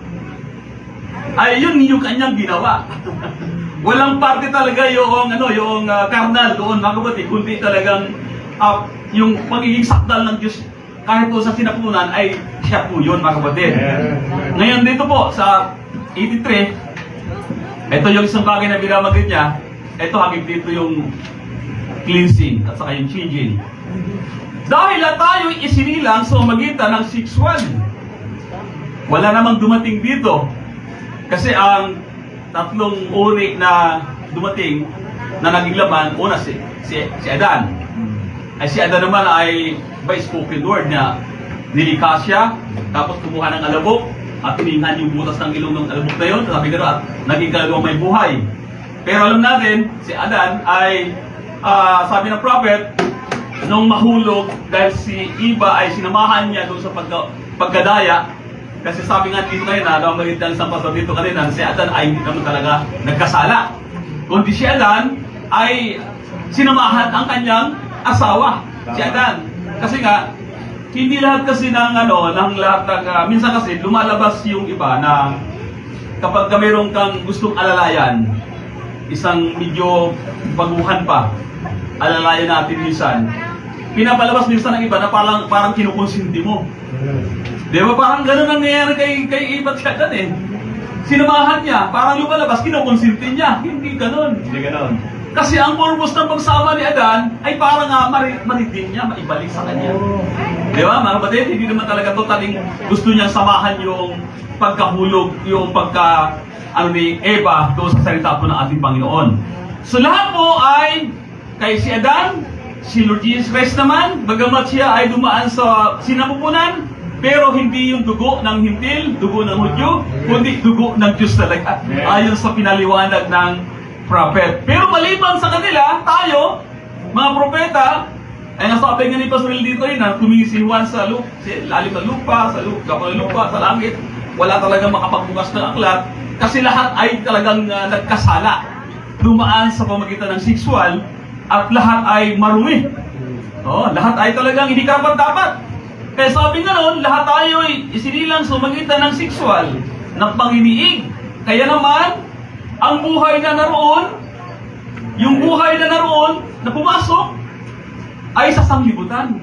ay yun yung kanyang ginawa. Walang parte talaga yung carnal doon, mga kapatid, kundi talagang yung pagiging sakdal ng Diyos kahit po sa sinapunan ay siya po yun, mga kapatid. Ngayon dito po sa 83, ito yung isang bagay na binamagid niya. Ito hanggang dito yung cleansing at saka yung changing. Dahil tayo isinilang sa magitan ng sexual. Wala namang dumating dito. Kasi ang tatlong uri na dumating na naging laman, una si Adan. Ay si Adan naman ay by spoken word na nilikha siya, tapos kumuha ng alabok at tiningnan yung butas ng ilong ng alabok na yun, sabi gano'n, at naging kaluluwang may buhay. Pero alam natin, si Adan ay sabi ng prophet, nung mahulog dahil si Eva ay sinamahan niya doon sa pagkadaya, kasi sabi nga dito kayo na, malit lang isang pastor dito kanina, si Adan ay hindi naman talaga nagkasala. Kundi si Adan ay sinamahan ang kanyang asawa, si Adan. Kasi nga, hindi lahat kasi minsan kasi lumalabas yung iba na kapag mayroon kang gustong alalayan, isang medyo baguhan pa, alalayan natin minsan, pinapalabas minsan ng iba na parang kinukonsinti mo. Di ba parang gano'n ang nangyayari kay Eva at Adan eh. Sinamahan niya, parang lumalabas, kinukonsinti niya. Hindi gano'n. Hindi ganon. Kasi ang purpose ng pagsama ni Adan ay para nga maritin niya, maibalik sa kanya. Di ba, mga kapatid? Hindi naman talaga totaling gusto niyang samahan yung pagkahulog, yung ni Eva doon sa salita po ng ating Panginoon. So lahat po ay kay si Adan, si Lord Jesus Christ naman, bagamat siya ay dumaan sa sinapupunan, pero hindi yung dugo ng Hintil, dugo ng Hudyo, kundi dugo ng Diyos talaga. Ayon sa pinaliwanag ng prophet. Pero maliban sa kanila, tayo, mga propeta, ay nasabi nga ni Pastor dito na tumingin si Juan sa lalim ng lupa, kapal ng lupa, sa langit. Wala talagang makapagbukas ng aklat kasi lahat ay talagang nagkasala. Dumaan sa pamagitan ng sexual at lahat ay marumi. Lahat ay talagang hindi karapat-dapat. Kaya sabi nga noon, lahat tayo ay isinilang sa pamagitan ng sexual, ng panginiig. Kaya naman, ang buhay na naroon, yung buhay na naroon na pumasok, ay sa sanglibutan.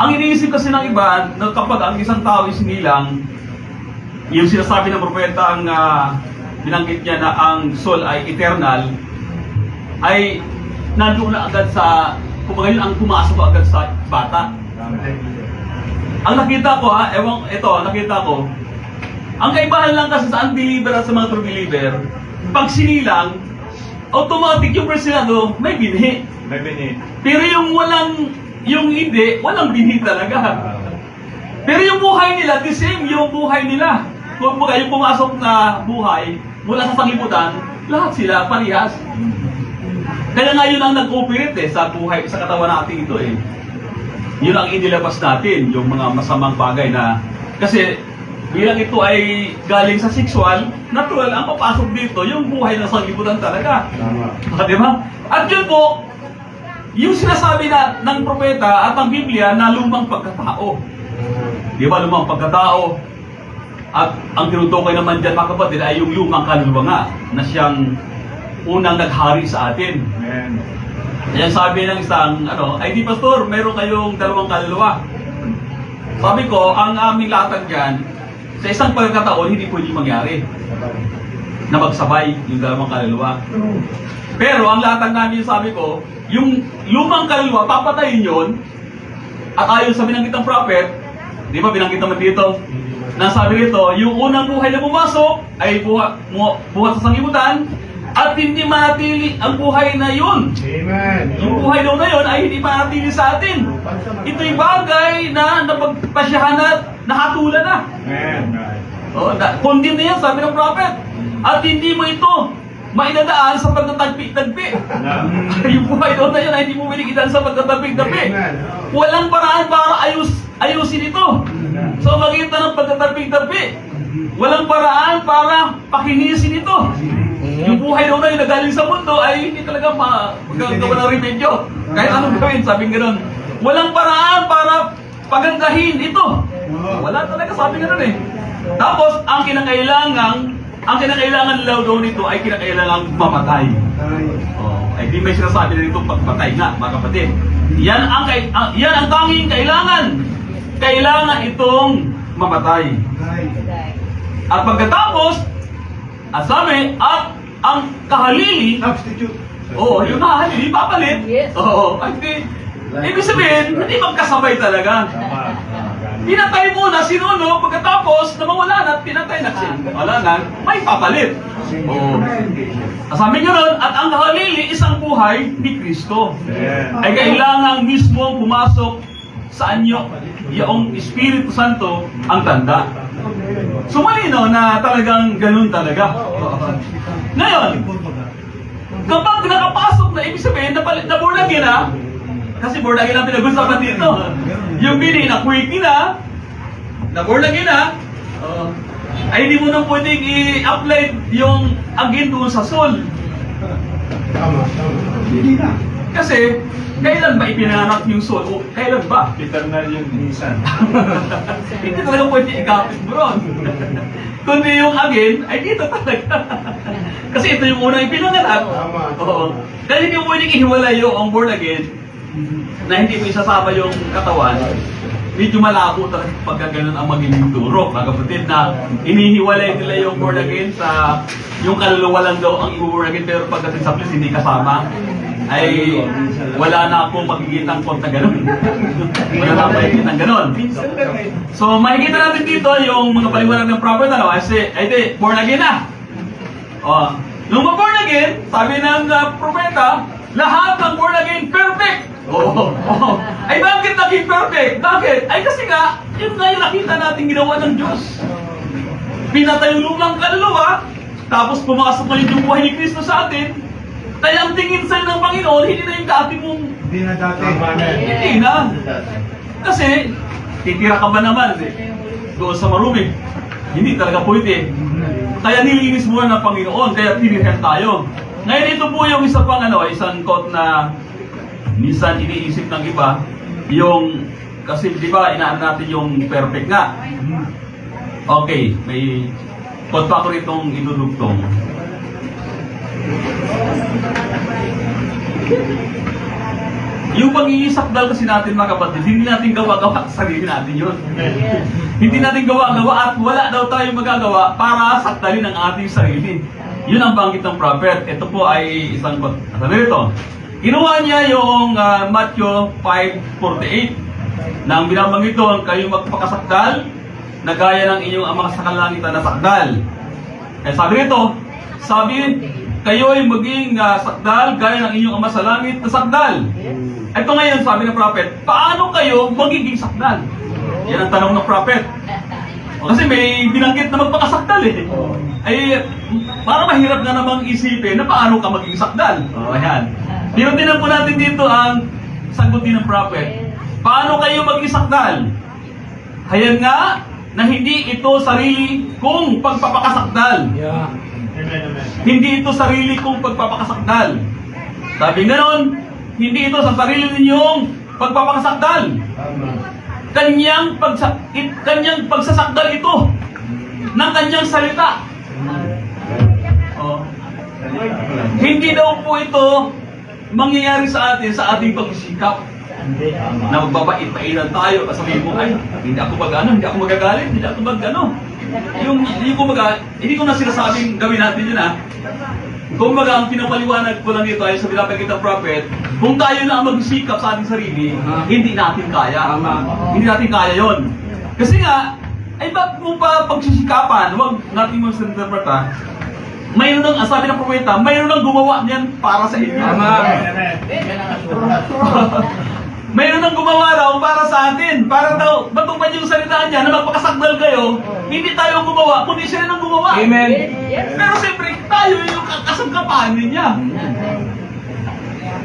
Ang iniisip kasi ng iba, na kapag ang isang tao isinilang, yung sinasabi ng propeta, ang binanggit niya na ang soul ay eternal, ay nandoon na agad sa, kumbaga yun ang pumasok agad sa bata. Ang nakita ko nakita ko, ang kaibahan lang kasi sa unbeliever at sa mga true believer, pag sinilang, automatic yung presinado, may binhi. May binhi. Pero yung walang binhi talaga. Pero yung buhay nila, the same yung buhay nila. Kung yung pumasok na buhay, mula sa sanglibutan, lahat sila parehas. Kaya nga yun ang nag-operate sa buhay, sa katawan natin ito eh. Yun ang inilabas natin, yung mga masamang bagay na, kasi bilang ito ay galing sa sexual, natural, ang papasok dito, yung buhay na sanglibutan talaga. Di ba? At yun po, yung sinasabi na ng propeta at ng Biblia na lumang pagkatao. Di ba, lumang pagkatao? At ang tinutukoy naman dyan, mga kapatid, ay yung lumang kaluluwa nga, na siyang unang naghari sa atin. Amen. Kaya sabi ng isang, ay di pastor, meron kayong dalawang kaluluwa. Sabi ko, ang aming latag dyan, sa isang pagkakataon, hindi pwede mangyari na magsabay yung dalawang kaluluwa. Pero ang latag namin, sabi ko, yung lumang kaluluwa, papatayin yun, at ayon sa binanggitang prophet, di ba binanggit naman dito, na sabi rito, yung unang buhay na pumasok ay buhat sa sanglibutan, at hindi manatili ang buhay na yun. Amen. Yung buhay daw na yun ay hindi manatili sa atin. Ito'y bagay na napagpasyahan at nahatulan na. Amen. Condemn na yan, sabi ng prophet. At hindi mo ito mainadaan sa pagtatagpi-tagpi. Yung buhay daw na yun ay hindi mo binigyan sa pagtatagpi-tagpi. Walang paraan para ayusin ito. So makita ng pagtatagpi-tagpi. Walang paraan para pakinisin ito. Yung buhay daw na yun na galing sa mundo ay hindi talaga magagawa ng remedyo. Kahit anong gawin, sabing gano'n. Walang paraan para pagandahin ito. Wala talaga, sabi gano'n eh. Tapos, ang kinakailangan daw nito ay kinakailangan mamatay. Ay di may sinasabi na dito pagpatay nga, mga kapatid. Yan ang tanging kailangan. Kailangan itong mamatay. At pagkatapos, at sabi, at ang kahalili, Substitute. yung kahalili, papalit. Yes. Ibig sabihin, hindi magkasabay talaga. Pinatay muna, sinuno, pagkatapos, na mawala na, pinatay na siya. Wala na, may papalit. Sabi nyo nun, at ang kahalili, isang buhay ni Kristo. Ay kailangan mismo pumasok sa anyo, yung Espiritu Santo, ang tanda. So malinaw na talagang ganun talaga. Ngayon, kapag nakapasok na, ibig sabihin, na born again na, kasi born again ang pinag-usapan dito. Yung bini na quickie na born again na, ay hindi mo na pwedeng i-apply yung again doon sa soul. Tama. Hindi na. Kasi, kailan ba ipinanganak yung soul? O, kailan ba? Eternal yung minsan. Hindi talaga pwede ikapit mo ron. Kundi yung again, ay dito talaga. Kasi ito yung unang ipinanganak. Tama. Oo. Dahil hindi mo pwedeng ihiwalay yung born again, na hindi mo isasama yung katawan, medyo malabo talaga pagka ganun ang magiging turo. Mga kapatid, na inihiwalay nila yung born again sa yung kaluluwa lang daw ang i-born again, pero pagdating sa place hindi kasama, ay wala na akong makikitang point na gano'n. Wala na akong makikitang gano'n. So makikita natin dito yung mga paliwanag ng prophet na ay di, born again na. Nung born again, sabi ng propeta, lahat ng born again perfect. Ay bakit naging perfect? Bakit? Ay kasi nga, yun nga yung nakita natin ginawa ng Diyos. Pinatay yung lumang kaluluwa, tapos pumasok na yung buhay ni Kristo sa atin. Kaya ang tingin sa'yo ng Panginoon, hindi na yung dati mong... Hindi na dati. Hindi na. Kasi, titira ka ba naman doon sa maruming? Hindi talaga pwede. Kaya nilinis muna ng Panginoon, kaya tinirhan tayo. Ngayon ito po yung isa pang isang quote na minsan iniisip ng iba, yung, kasi di ba inaan natin yung perfect nga. Okay, may quote pa ko ritong idudugtong. Yung pag-iisakdal kasi natin mga kapatid, hindi natin gawa-gawa sa sarili natin yun. Hindi natin gawa-gawa at wala daw tayong magagawa para sakdalin ang ating sarili. Yun ang banggit ng prophet. Ito po ay isang sabi ito. Ginawa niya yung Matthew 5:48 na ang binabanggit doon, kayo magpakasakdal na gaya ng inyong mga sa kalangitan na sakdal. Sabi rito, kayo ay maging sakdal gaya ng inyong ama sa langit na sakdal. Ito ngayon, sabi ng prophet, paano kayo magiging sakdal? Yan ang tanong ng prophet. Kasi may binanggit na magpakasakdal Ay, parang mahirap na namang isipin na paano ka maging sakdal. Ayan. Pero tinan po natin dito ang sagot din ng prophet. Paano kayo maging sakdal? Hayan nga na hindi ito sarili kong pagpapakasakdal. Hindi ito sarili kong pagpapakasakdal. Sabi ganon, hindi ito sa sarili ninyong pagpapakasakdal. Kanyang pagsasakdal ito ng kanyang salita. Oh. Hindi daw po ito mangyayari sa atin sa ating pagsisikap na magbabait-baitan tayo. Sabihin mo, ay, hindi ako hindi ako magagalit, hindi ako hindi ko na sinasabing gawin natin yun, ha. Kung ang pinapaliwanag ko lang dito ay sa pinapakita ng prophet, kung tayo na ang magsikap sa ating sarili, hindi natin kaya. Hindi natin kaya yon. Kasi nga, ay ba't mo pa pagsisikapan, huwag natin mo sinterpreta, mayroon ng, sabi ng propeta, mayroon ng gumawa niyan para sa inyo. Mayroon ng gumawa raw para sa atin. Para daw, matupad yung salita niya na magpakasakdal kayo, hindi tayo ang gumawa, kundi siya ang gumawa. Amen. Pero siyempre, tayo yung kasangkapan niya.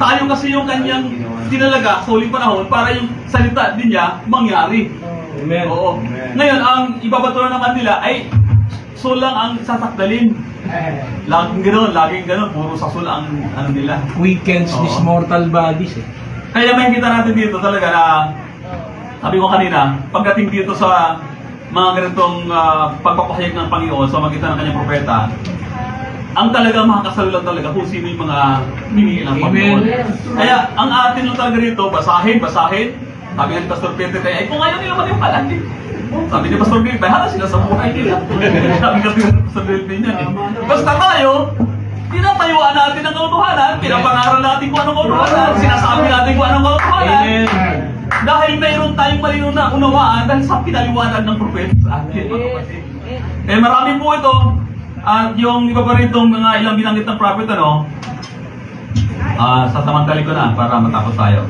Tayo kasi yung kanyang tinalaga sa huling panahon para yung salita din niya mangyari. Amen. Oo. Ngayon, ang ibabato na naman nila ay sulang ang sasakdalin. Laging gano'n, puro sasul ang ano nila. Weekends these Oo. mortal bodies eh. Kaya makikita natin dito talaga na, sabi ko kanina, pagdating dito sa mga ganitong pagpapahayag ng Panginoon sa magitan ng kanyang propeta, ang talagang makakasalulan talaga kung sino yung mga minigil ng Panginoon. Kaya ang atin lang talaga rito, basahin. Sabi nga ni Pastor Peter, kaya ay kung ayaw nila maniwala, sabi ni Pastor Bill, bahala sila sa buhay nila. Sabi kasi ni Pastor Bill niya. Basta tayo, tinatayuan natin ang kautuhanan, pinapangaral natin kung anong kautuhanan, sinasabi natin kung anong kautuhanan. Amen. Dahil mayroon tayong malinaw na unawaan dahil sa pinaliwanag ng propeta sa atin, mga kapatid. Eh marami po ito. At yung iba pa rin itong mga ilang binanggit ng prophet, sasamantali ko na para matapos tayo.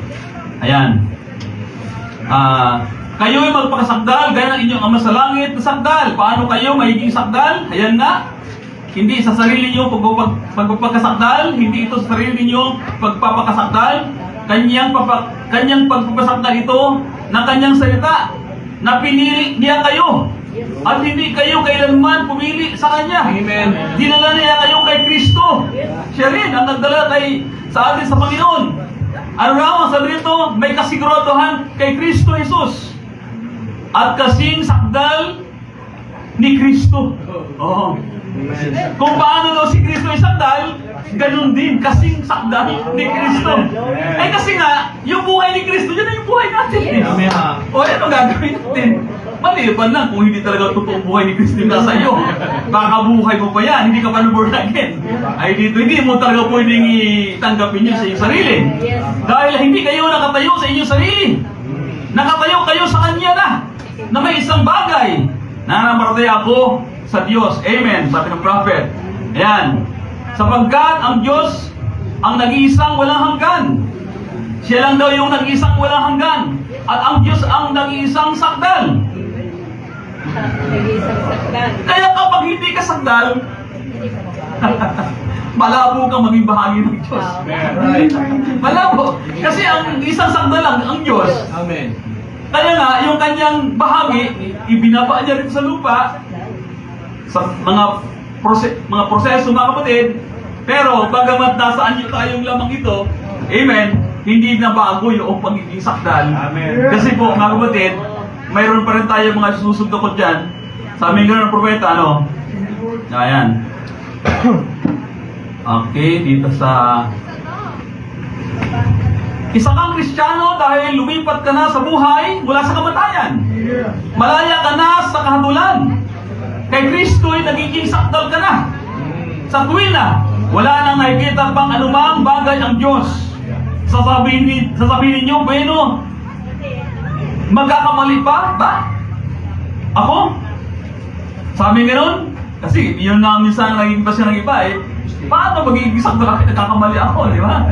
Ayan. Kayo'y magpakasakdal gaya ng inyong ama sa langit na sakdal. Paano kayo magiging sakdal? Ayan nga. Hindi sa sarili niyo pagpapakasakdal, hindi ito sa sarili niyo pagpapakasakdal. Kanyang pagpapasakdal ito ng kanyang salita na pinili niya kayo. At hindi kayo kailanman pumili sa Kanya. Amen. Dinala niya kayo kay Kristo. Siya rin ang nagdala sa atin sa Panginoon. Ano raw ang sabi nito? May kasiguraduhan kay Kristo Jesus. At kasing sakdal ni Kristo. Oh. Kung paano daw si Kristo ay sakdal, ganun din, kasing sakdal ni Kristo. Eh kasi nga, yung buhay ni Kristo, yun na yung buhay natin. Amen. O ano gagawin natin? Maliban lang kung hindi talaga totoong buhay ni Kristo yung nasa iyo. Baka buhay mo pa yan, hindi ka pa born again. Ay dito, hindi mo talaga pwedeng itanggapin yun sa iyong sarili. Dahil hindi kayo nakatayo sa inyong sarili. Nakatayo kayo sa Kanya na may isang bagay na namaratay ako sa Diyos. Amen, sabi ng prophet. Ayan. Sapagkat ang Diyos ang nag-iisang walang hanggan. Siya lang daw yung nag-iisang walang hanggan. At ang Diyos ang nag-iisang sakdal. Nag-iisang sakdal. Kaya kapag hindi ka sakdal, malabo kang maging bahagi ng Diyos. Right. Malabo. Kasi ang isang sakdal lang, ang Diyos. Amen. Kaya nga, yung kanyang bahagi, ibinaba niya rin sa lupa, sa mga proseso, mga kapatid. Pero, bagamat nasa anyo tayong lamang ito, amen, hindi na bago yung pagiging sakdal. Amen. Kasi po, mga kapatid, mayroon pa rin tayo mga susunod ko dyan. Sa aming gano'n ng propeta, Ayan. Okay, dito sa... Isa kang Kristiyano dahil lumipat ka na sa buhay mula sa kamatayan. Malaya ka na sa kahatulan. Kay Kristo'y nagiging sakdal ka na. Sa tuwin na, wala nang nakikita pang anumang bagay ang Diyos. Sasabihin ninyo, bueno, magkakamali pa ba? Ako? Sabi gano'n? Kasi yun na minsan naging pasya ng iba eh. Paano magiging sakdal ako? Nagkakamali ako, di ba?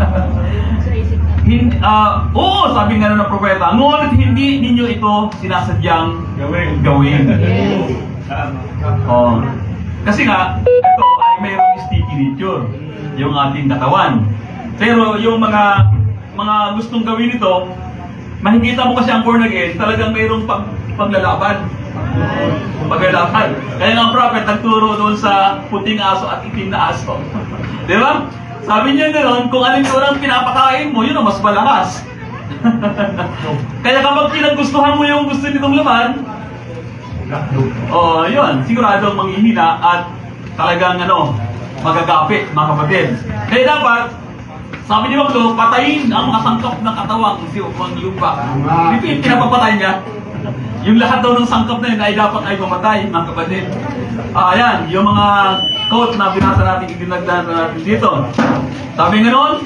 Oo, sabi nga ng propeta, ngunit hindi ninyo ito sinasadyang gawin. Oh. Kasi nga, ito ay mayroong sticky nature, yung ating katawan. Pero yung mga gustong gawin ito, makikita mo kasi ang born again, talagang mayroong paglalaban. Paglalaban. Kaya nga ang prophet nagturo doon sa puting aso at itim na aso. Di ba? Sabi niya gano'n, kung alin ko lang pinapakain mo, yun ang mas malakas. Kaya kapag pinagustuhan mo yung gusto nitong laman, yun, sigurado ang manghihina at talagang magagapi, mga kapatid. Kaya dapat, sabi ni Pablo, patayin ang mga sangkap ng katawang ng lupa. Dito yung pinapapatay niya. Yung lahat daw ng sangkap na yun ay dapat ay mamatay, mga kapatid. Ayan, yung mga quote na binasa natin, itinagdahan natin dito. Sabi nga nun,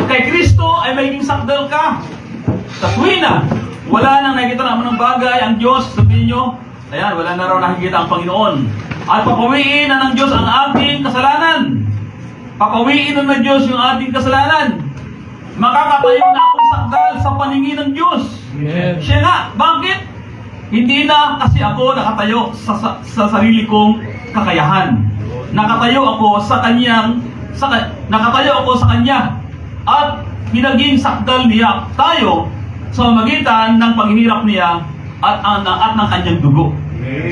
kay Kristo ay magiging sakdal ka. Sa tuwina, wala nang nakikita naman ng bagay ang Diyos, sabihin nyo, ayan, wala na raw nakikita ang Panginoon. At papawiin na ng Diyos ang ating kasalanan. Papawiin na ng Diyos yung ating kasalanan. Makakatayo na akong sakdal sa paningin ng Diyos. Amen. Siya nga, bakit? Hindi na kasi ako nakatayo sa sarili kong kakayahan. Nakatayo ako sa Kanya at pinaging sakdal niya tayo sa magitan ng paghihirap niya at ng kanyang dugo.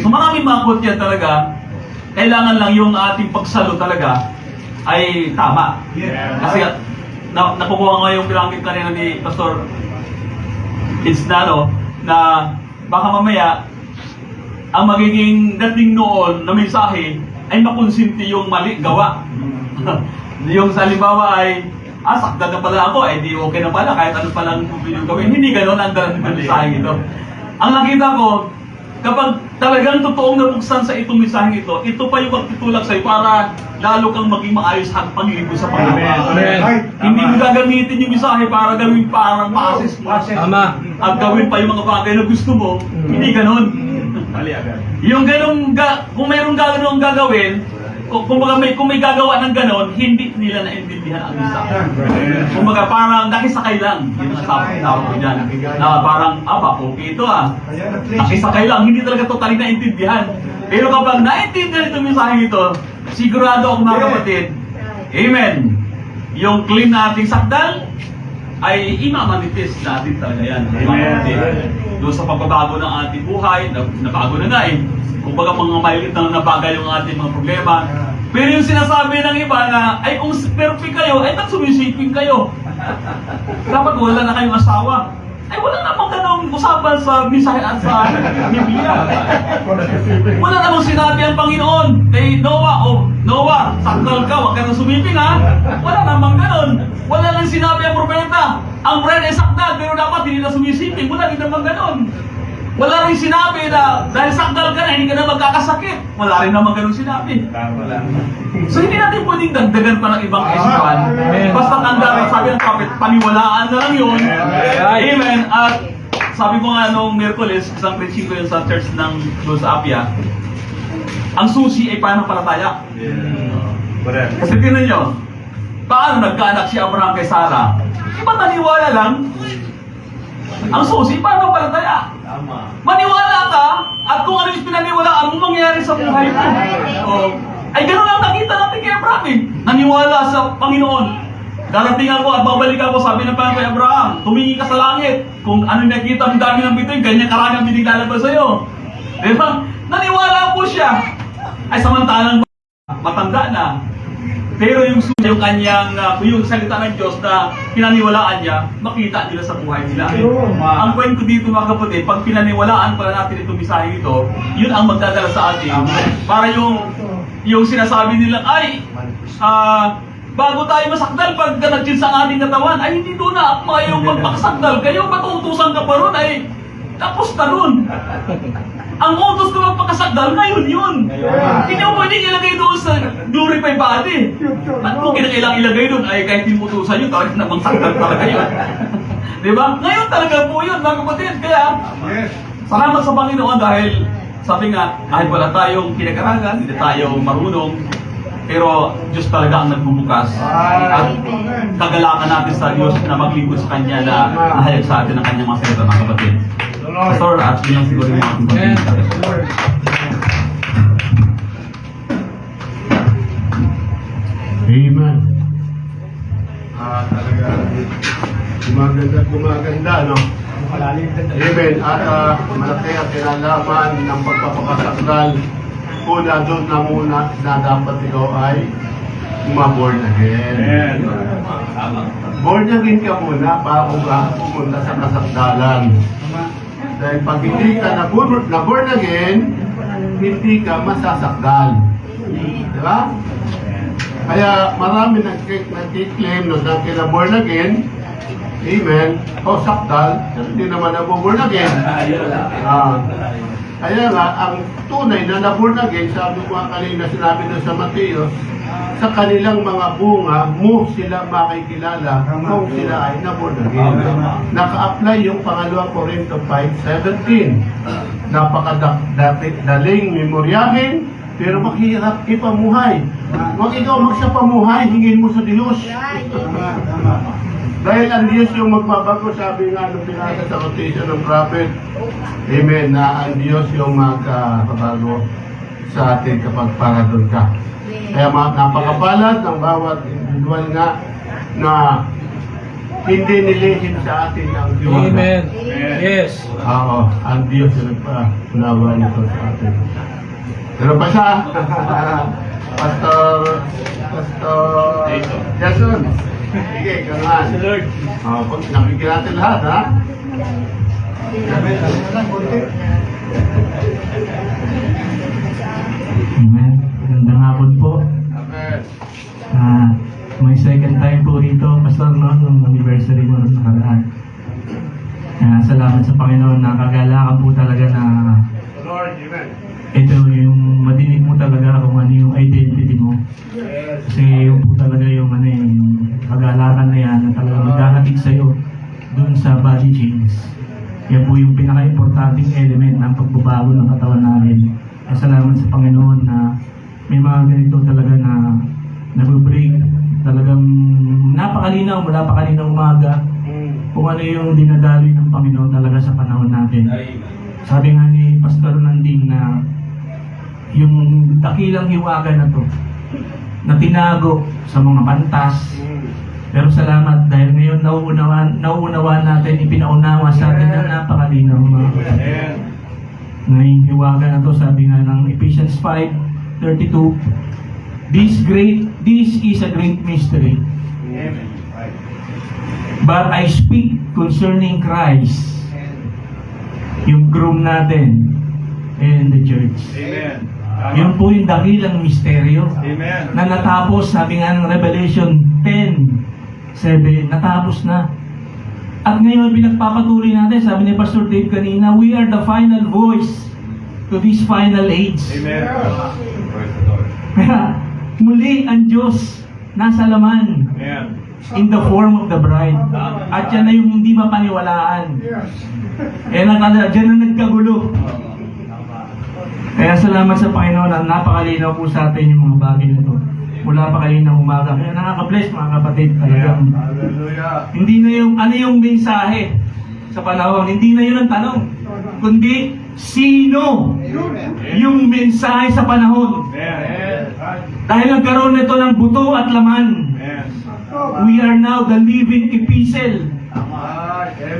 So maraming mga quote yan talaga. Kailangan lang yung ating pagsalo talaga ay tama. Kasi nakukuha nga yung bilangkit kanina ni Pastor Idsnano na baka mamaya ang magiging dating noon na mensahe ay makonsinti yung mali gawa. Yung sa halimbawa ay sakdal na pala ako, di okay na pala kahit ano palang yung gawin. Hindi gano'n ang dalang mensahe ito. Ang nakita ko, kapag talagang totoong nabuksan sa itong mensahe ito pa yung magtutulak sa'yo para lalo kang maging maayos ang panglingkod sa Panginoon. Amen. Hindi mo gagamitin yung mensahe para gawin parang pa-assist mo. Tama. At gawin pa yung mga bagay na gusto mo. Hindi gano'n. Yung ganong, kung mayroong gano'n gagawin, kung may gagawa ng gano'n, hindi nila naintindihan ang mensahe. Kumbaga parang nakisakay lang. Yun ang tawag ko dyan. Na parang, okay ito nakisakay lang. Hindi talaga totally naintindihan. Pero kapag naintindihan itong mensahe ito, sigurado ako mga kapatid, amen. Yung clean na ating sakdal, ay imamanitis natin talaga yan. Doon sa pagbabago ng ating buhay, nabago na nga kumbaga mga maliit na nabagal yung ating mga problema. Pero yung sinasabi ng iba na, ay kung perfect kayo, ay ba't sumisiping kayo? Dapat wala na kayong asawa. Ay wala namang ganong usapan sa mensahe at sa Biblia. Wala namang sinabi ang Panginoon kay Noah, sakdal ka, huwag ka nang sumiping Wala namang ganon. Wala nang sinabi ang propeta, ang bread ay sakdal, pero dapat hindi na sumisiping. Wala rin namang ganon. Wala rin sinabi na dahil sakdal ka na, hindi ka na magkakasakit. Wala rin naman ganun sinabi. So hindi natin pwedeng dagdagan pa ng ibang isipan. Basta tanda, sabi ng prophet, paniwalaan na lang yun. Amen. At sabi ko nga nung Miyerkules, isang preaching ko yun sa church ng doon sa Apia, ang susi ay pananampalataya. Kasi tingnan nyo, paano nagkaanak si Abraham kay Sarah? Iba naniwala lang. Ang susi, pananampalataya. Maniwala ka, at kung ano yung pinaniwalaan mo, mangyayari sa buhay mo. Ay gano'n lang nakita natin kay Abraham Naniwala sa Panginoon. Darating ako at babalik ako, sabi ng Panginoon kay Abraham, tumingin ka sa langit. Kung ano nakita ang dami ng bitoy, ganyan karami ang biniglalabas sa'yo. Diba? Naniwala po siya. Ay samantalang matanda na. Pero yung kanyang, yung salita ng Diyos na pinaniwalaan niya, makita nila sa buhay nila. Ang point ko dito mga kapatid, pag pinaniwalaan pala natin itong mensahe ito, yun ang magdadala sa atin. Para yung sinasabi nila, ay, bago tayo masakdal, pag nag-chill sa ating katawan, ay hindi doon na mayroong magpakasakdal kayo, matutusan ka pa ron, ay tapos na ron. Ang utos na magpakasakdal, ngayon yun. Hindi mo pwedeng ilagay doon sa glorified body. At kung kinakailang ilagay doon, ay kahit hindi utusan yun, talagang namang sakdal talaga yun. Diba? Ngayon talaga po yun, mga kapatid. Kaya, salamat sa Panginoon dahil, sabi nga, kahit wala tayong kinakarangan, hindi tayo marunong, pero Diyos talaga ang nagbubukas. At kagalakan natin sa Diyos na maglingkod sa Kanya na nahayag sa atin ang Kanyang mga salita, mga kapatid. Pastor, at yun ang siguro yung mga Amen. Gumaganda, no? Amen. At malaki ang kinalaman ng pagpapakasakdal. Una doon na muna na dapat ikaw ay born again. Born again ka muna para pumunta sa kasakdalan. Dahil pag hindi ka na born again, hindi ka masasakdal. Diba? Kaya marami nagkiklaim na kina-born again, amen, o sakdal, hindi naman na-born again. Kaya nga, ang tunay na na-born again, sabi ko nga kanina, sinabi na sa Mateo, sa kanilang mga bunga, mo sila makikilala kung sila ay na-born again. Naka-apply yung pangalawang Corinto 5:17. Napakadaling memoryahin, pero mahirap ipamuhay. Huwag ikaw magsapamuhay, hingin mo sa Diyos. Dahil ang Diyos yung magbabago, sabi nga nung pinasa sa quotation ng prophet, amen, na ang Diyos yung magbabago sa atin kapag para doon ka. Kaya napakapalad ng bawat individual nga na hindi nilihim sa atin ang Diyos. Amen. Yes. Oo, ang Diyos yung nagpa-unawa nito sa atin. Pero pa siya, Pastor Jason. Sige, gano'n. Lord. Nakikita natin lahat, ha? Amen. Magandang hapon po. Amen. May second time po rito, Pastor, no, nung anniversary mo nung nakaraan. Salamat sa Panginoon, nakagalakan po talaga na Lord, amen. ito yung madinig mo talaga kung ano yung identity mo. Kasi yung po talaga yung ano yung kagalakan na yan na talaga maghahatid sa'yo dun sa body change. Yan po yung pinaka-importanting element ng pagbabago ng katawan natin. Salamat sa Panginoon na may mga ganito talaga na nag-break. Talagang napakalinaw mula pa kaninang umaga kung ano yung dinadaloy ng Panginoon talaga sa panahon natin. Sabi nga ni Pastor Nanding na yung dakilang hiwaga na to na tinago sa mga pantas. Pero salamat dahil ngayon nauunawaan natin, ipinaunawa sa atin na napakalinaw mga kapatid. Ngayong hiwaga na to, sabi nga ng Ephesians 5:32, This is a great mystery. But I speak concerning Christ, yung groom natin, and the church. Amen. Yun po yung dakilang misteryo. Amen. Na natapos, sabi nga ng Revelation 10:7, natapos na. At ngayon, pinagpapatuloy natin, sabi ni Pastor Dave kanina, we are the final voice to this final age. Amen. Kaya, muli ang Diyos nasa laman Amen. in the form of the bride. At yan na yung hindi mapaniwalaan. Kaya dyan na nagkagulo. Kaya salamat sa Panginoon na napakalinaw po sa atin yung mga bagay na ito. Mula pa kayo ng umaga. Kaya nakaka-bless mga kapatid. Talagang Hallelujah. hindi na yung ano yung mensahe sa panahon. Hindi na yun ang tanong. Kundi, sino yung mensahe sa panahon? Amen. Dahil nagkaroon nito ng buto at laman. Amen. We are now the living epistle.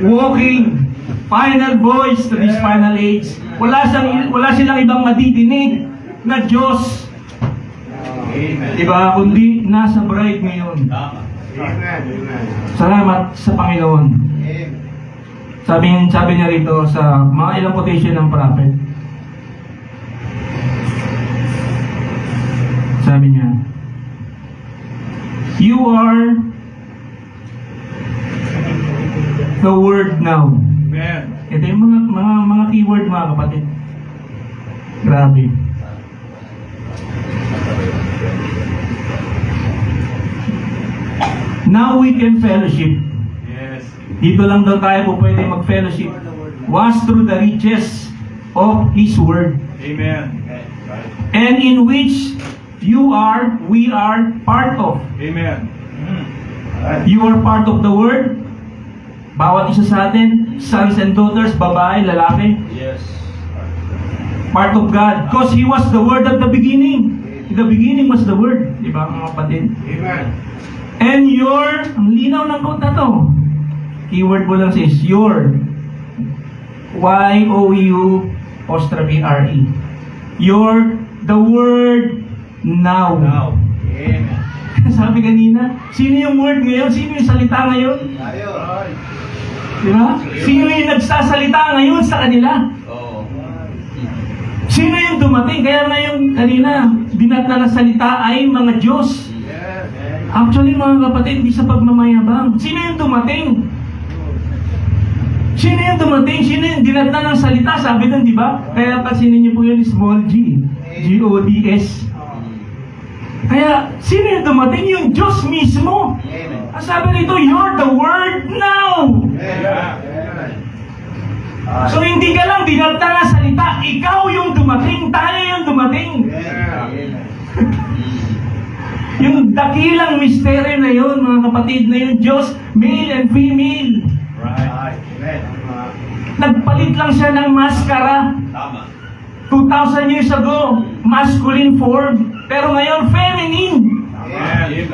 Walking final voice to this final age. Wala silang ibang madidinig na Diyos. Diba? Kundi nasa bride ngayon. Amen. Amen. Salamat sa Panginoon. Sabi niya rito sa mga ilang quotation ng prophet. Sabi niya, you are the word now. Amen. Ito yung mga keyword mga kapatid. Grabe. Now we can fellowship. Yes. Dito lang daw tayo po pwede mag-fellowship. Was through the riches of His Word. Amen. And in which we are part of. Amen. You are part of the Word. Bawat isa sa atin, sons and daughters, babae, lalaki. Yes. Part of God. Because He was the Word at the beginning. In the beginning was the Word. Di ba mga kapatid? Amen. And your, ang linaw ng quote na to, keyword mo lang says, your, Y-O-U, apostrophe R-E. Your, the word now. Now. Amen. Sabi kanina, sino yung word ngayon? Sino yung salita ngayon? Di ba? Sino yung nagsasalita ngayon sa kanila? Sino yung dumating? Kaya ngayon, kanina, binatna na salita ay mga Diyos. Actually, mga kapatid, hindi sa pagmamayabang. Sino yung dumating? Sino yung dumating? Sino yung dinatna ng salita? Sabi nun, di ba? Kaya pansinin niyo po yun, small g. G-O-D-S. Kaya, sino yung dumating? Yung Diyos mismo. Ang sabi nito, you're the word now. So, hindi ka lang dinatna ng salita. Ikaw yung dumating. Tayo yung dumating. Yung dakilang misteryo na yun, mga kapatid, na yung Diyos, male and female. Right. Nagpalit lang siya ng maskara. 2,000 years ago, masculine form. Pero ngayon, feminine. Amen.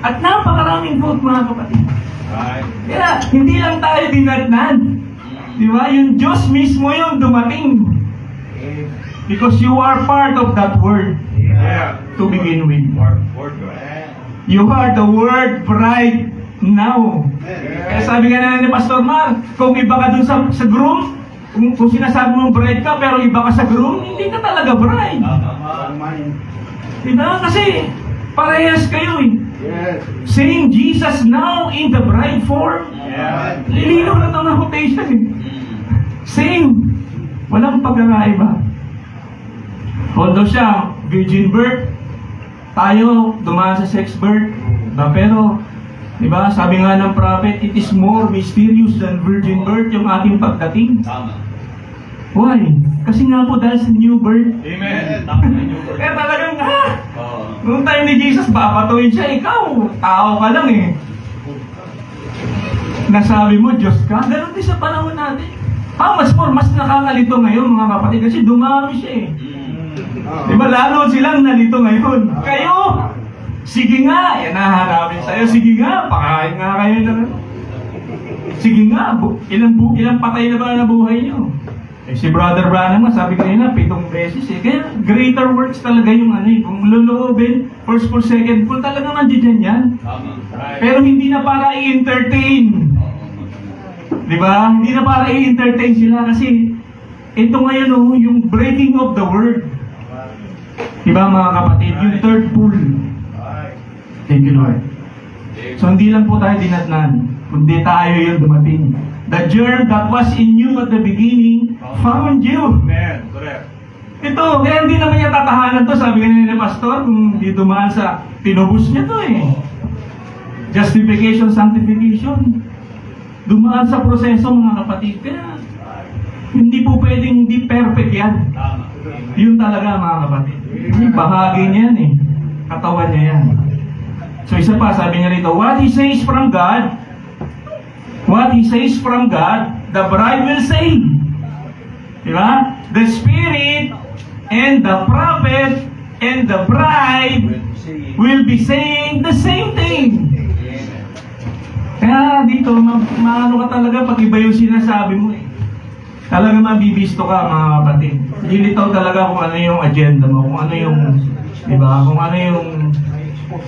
At napakaraming fruit, mga kapatid. Right. Kaya, hindi lang tayo dinatnan. Di ba? Yung Diyos mismo yung dumating. Because you are part of that word Yeah. to begin with. Word God. You are the word right now. Kaya sabi nga na ni Pastor Mar, kung iba ka dun sa groom, kung sinasabi mong bride ka pero iba ka sa groom, hindi ka talaga bride. Diba? Kasi parehas kayo eh. Saying Jesus now in the bride form. Yeah. Lilinaw na ito na quotation eh. Same. Walang pagkakaiba. Although siya, virgin birth, tayo dumaan sa sex birth. Pero, di ba, sabi nga ng prophet, it is more mysterious than virgin birth yung ating pagdating. Why? Kasi nga po dahil sa new birth. Amen. Kaya talagang, noong time ni Jesus, papatuin siya, ikaw, tao ka lang eh. Nasabi mo, Diyos ka, ganun din sa panahon natin. How much more, mas nakakalito ngayon mga kapatid, kasi dumami siya eh. Diba, lalo silang nalito ngayon. Kayo, sige nga, yan nahanapin sa'yo, sige nga, pakain nga kayo na. Sige nga, ilang patay na ba na buhay nyo? Eh, si Brother Branham nga, sabi kanina, 7 beses eh. Kaya greater works talaga yung ano eh. Kung luluobin, first full, second full, talaga nandiyan yan. Pero hindi na para i-entertain. Di ba? Hindi na para i-entertain sila kasi ito ngayon oh, yung breaking of the word. Di ba mga kapatid? Yung third pull. Thank you Lord. So hindi lang po tayo dinatnan, kundi tayo yung dumating. The germ that was in you at the beginning found you. Amen. Correct. Ito, kaya hindi naman niya tatahanan to, sabi kanina ni Pastor, kung di dumaan sa tinubos niya to eh. Justification, sanctification. Dumaan sa proseso mga kapatid. Kaya hindi po pwedeng hindi perfect yan. Yun talaga mga kapatid. Bahagi niya yan eh. Katawan niya yan. So isa pa, sabi niya rito, what he says from God, the bride will say. Diba? The Spirit and the prophet and the bride will be saying the same thing. Kaya dito, maano ka talaga pag iba yung sinasabi mo eh. Talaga mabibisto ka mga kapatid. Lilitaw talaga kung ano yung agenda mo, kung ano yung, diba, kung ano yung,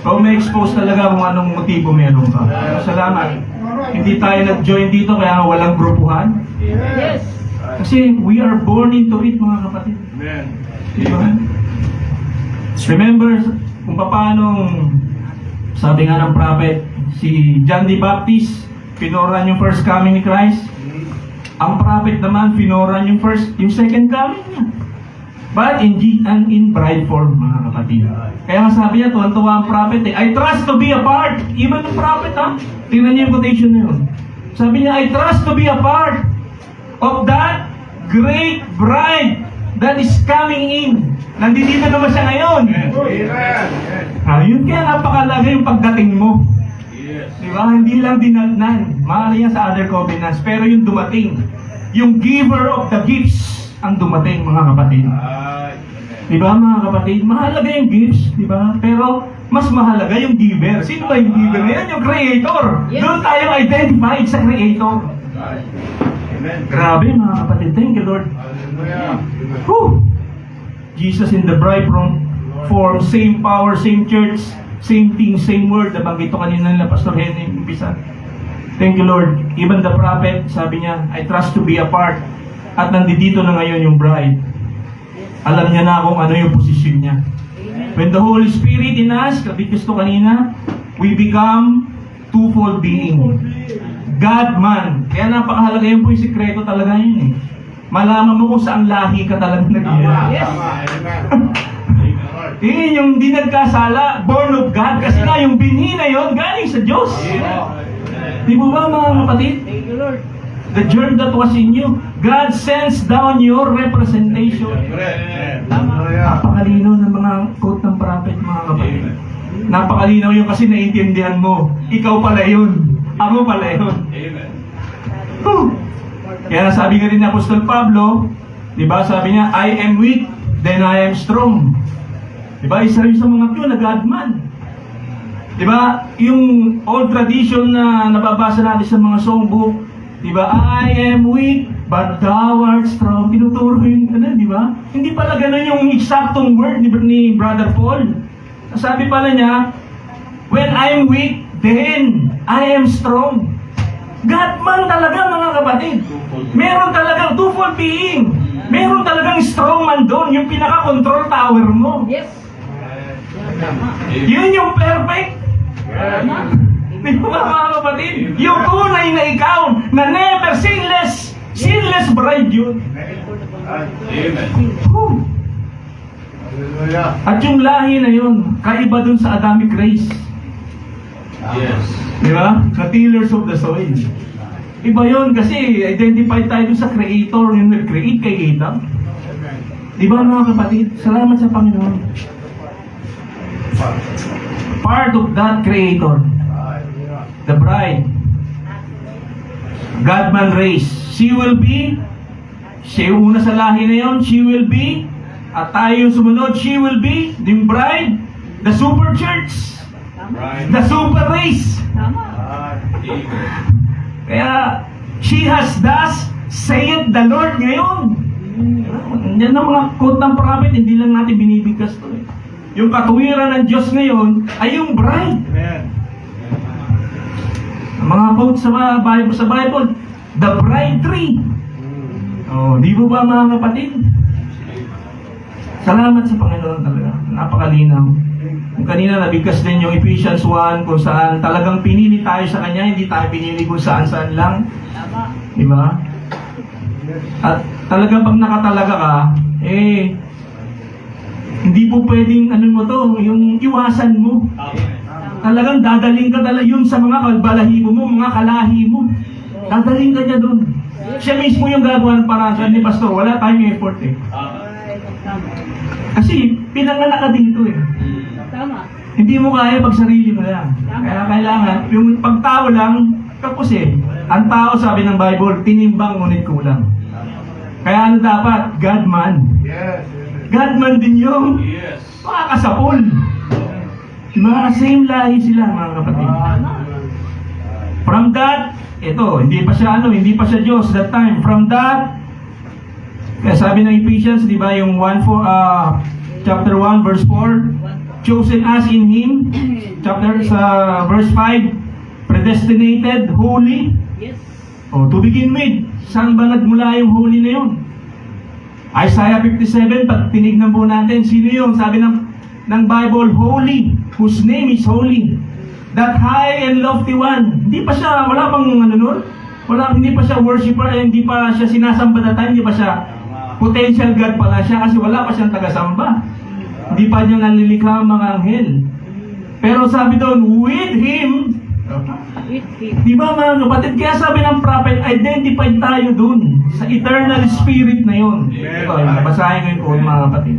kung may expose talaga kung anong motibo meron ka. Salamat. Hindi tayo nag-join dito kaya walang grupuhan. Yes. Kasi we are born into it mga kapatid. Amen. Diba? Remember kung paano sabi nga ng prophet, si John the Baptist, pinoran yung first coming ni Christ. Ang prophet naman, pinoran yung second coming niya. But in bride form, mga kapatid. Kaya nga sabi niya, tuwan-tuwa ang prophet eh, I trust to be a part. Even the prophet ha, tingnan niyo yung quotation na yun. Sabi niya, I trust to be a part of that great bride that is coming in. Nandito naman siya ngayon. Yun kaya napakalaga yung pagdating mo. Yes. Diba? Hindi lang dinatnan. Maaari yan sa other covenants. Pero yung dumating, yung giver of the gifts ang dumating mga kapatid. Di ba mga kapatid? Mahalaga yung gifts, di ba? Pero mas mahalaga yung giver. Sino ba yung giver na yan? Yung creator. Doon tayo identified sa creator. Amen. Grabe mga kapatid. Thank you, Lord. Hallelujah. Whew! Jesus in the bride form, same power, same church, same thing, same word. Nabanggit ko kanina nila, Pastor Henry, umpisa. Thank you, Lord. Even the prophet, sabi niya, I trust to be a part. At nandito na ngayon yung bride. Alam niya na kung ano yung posisyon niya. When the Holy Spirit in us, kabigkas to kanina, we become twofold being. God, man. Kaya napakahalaga yun po yung sikreto talaga yun eh. Malaman mo kung saan lahi ka talaga nag-iwan. Tama. Amen. Eh, yung di nagkasala, born of God, kasi nga yung binhi na yun, galing sa Diyos. Di mo ba mga kapatid? The germ that was in you, God sends down your representation. Correct. Napakalinaw ng mga quote ng prophet, mga kapatid. Napakalinaw yun kasi naiintindihan mo. Ikaw pala yun. Ako pala yun. Amen. Whew. Kaya sabi nga rin ni Apostol Pablo, di ba, sabi niya, I am weak, then I am strong. Di ba, isa rin sa mga yun na God-man. Di ba, yung old tradition na nababasa natin sa mga songbook, di ba, I am weak, but thou art strong. Tinuturo yung, di ba? Hindi pala ganun yung eksaktong word ni Brother Paul. Sabi pala niya, when I'm weak, then I am strong. God-man talaga mga kapatid. Meron talagang twofold being. Meron talagang strong man doon, yung pinaka-control tower mo. Yes. Yun yung perfect. Di ba mga kapatid? Yung tunay na ikaw, na never sinless bride yun. Amen. Whew. At yung lahi na yun, kaiba dun sa Adamic race. Yes. Di ba? The tillers of the soil. Iba yun kasi identified tayo dun sa creator, yung nag-create kay Adam. Di ba mga kapatid? Salamat sa Panginoon. Part of that creator, the bride, God-man race. She will be, siya yung una sa lahi na yun, she will be, at tayo yung sumunod, she will be, the bride, the super church, Right. the super race. Amen. Kaya, she has thus saith the Lord ngayon. Yan ang mga quote ng prophet, hindi lang natin binibigkas to eh. Yung katuwiran ng Diyos ngayon ay yung bride. Amen. Ang mga quote sa Bible, the bride tree. Oh, di mo ba mga kapatid? Salamat sa Panginoon talaga. Napakalinaw. Yung kanina nabigkas din yung Ephesians 1 kung saan talagang pinili tayo sa Kanya, hindi tayo pinili kung saan-saan lang. Di ba? At talagang pag nakatalaga ka, hindi po pwedeng mo to, yung iwasan mo. Talagang dadaling ka talaga yun sa mga kalbalahibo mo, mga kalahi mo. Dadaling ka niya dun. Siya mismo yung gagawa ng parasyon ni Pastor. Wala tayong effort eh. Kasi pinanganak ka dito eh. Tama. Hindi mo kaya pag sarili mo lang. Kaya kailangan, yung pagtao lang, tapos ang tao sabi ng Bible, tinimbang ngunit kulang. Kaya ano dapat? God-man. Yes. God-man din yung Yes. makakasapol. Mga same lahi sila mga kapatid. From that, hindi pa siya Diyos that time. From that, kaya sabi ng Ephesians, di ba, yung chapter 1, verse 4, chosen us in Him, verse 5, predestinated, holy. Yes. To begin with, saan ba nagmula yung holy na yun? Isaiah 57, pag tinignan po natin, sino yun? Sabi ng Bible, holy, whose name is holy. That high and lofty one. Hindi pa siya, wala pang nun? Hindi pa siya worshiper, hindi pa siya sinasamba na time, hindi pa siya potential God pala siya kasi wala pa siyang tagasamba. Hindi pa niya nalilikha ang mga anghel. Pero sabi doon, with Him, With Him. di ba mga kapatid? Kaya sabi ng prophet, identified tayo dun sa eternal spirit na yun. Ito, basahin ko yung quote mga kapatid.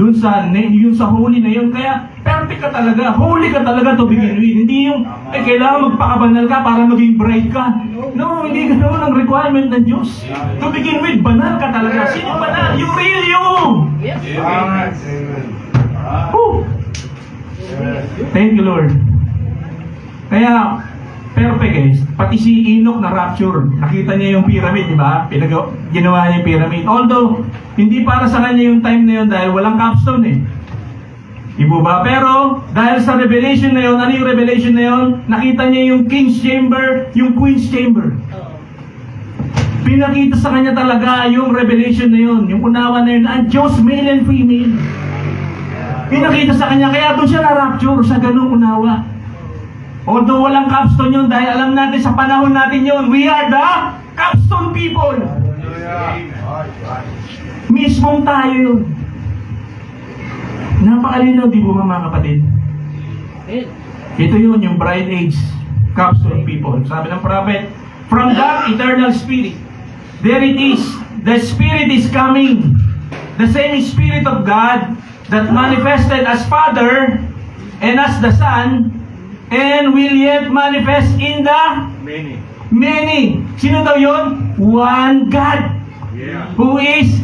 Doon sa, yung sa holy na yun. Kaya, perfect ka talaga. Holy ka talaga to begin with. Hindi yung, kailangan magpakabanal ka para maging bride ka. No, hindi ganoon ang requirement ng Diyos. To begin with, banal ka talaga. Sino banal? Yung real you! Woo! Thank you, Lord. Kaya, perfect eh. Pati si Enoch na rapture. Nakita niya yung pyramid, di ba? Ginawa niya yung pyramid. Although, hindi para sa kanya yung time na yun dahil walang capstone eh. Ibo ba? Pero, dahil sa revelation na yun, ano yung revelation na yun? Nakita niya yung king's chamber, yung queen's chamber. Pinakita sa kanya talaga yung revelation na yun, yung unawa na yun, ang Diyos, male and female. Pinakita sa kanya, kaya doon siya na-rapture sa ganung unawa. Although walang capstone yun, dahil alam natin sa panahon natin yun, we are the capstone people. Mismong tayo yun. Napakalinaw, di ba mga kapatid? Ito yun, yung bride age, capstone people. Sabi ng prophet, from that eternal spirit, there it is, the spirit is coming. The same spirit of God that manifested as Father and as the Son, and will yet manifest in the many. Sino daw yun? One God, who is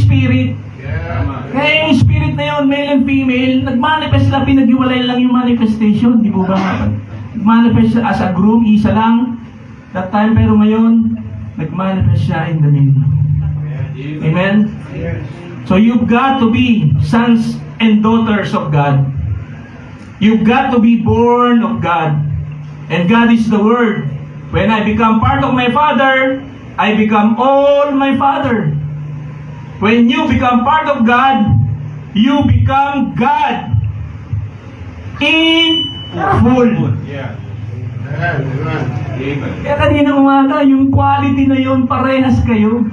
Spirit. Kaya yung Spirit na yun, male and female, nag-manifest lang, pinag-iwalay lang yung manifestation. Di po ba? Nag-manifest siya as a groom, isa lang. That time, pero ngayon, nag-manifest siya in the many. Amen? So you've got to be sons and daughters of God. You've got to be born of God. And God is the Word. When I become part of my Father, I become all my Father. When you become part of God, you become God in full. Kaya kanina umaga, yung quality na yun, parehas kayo.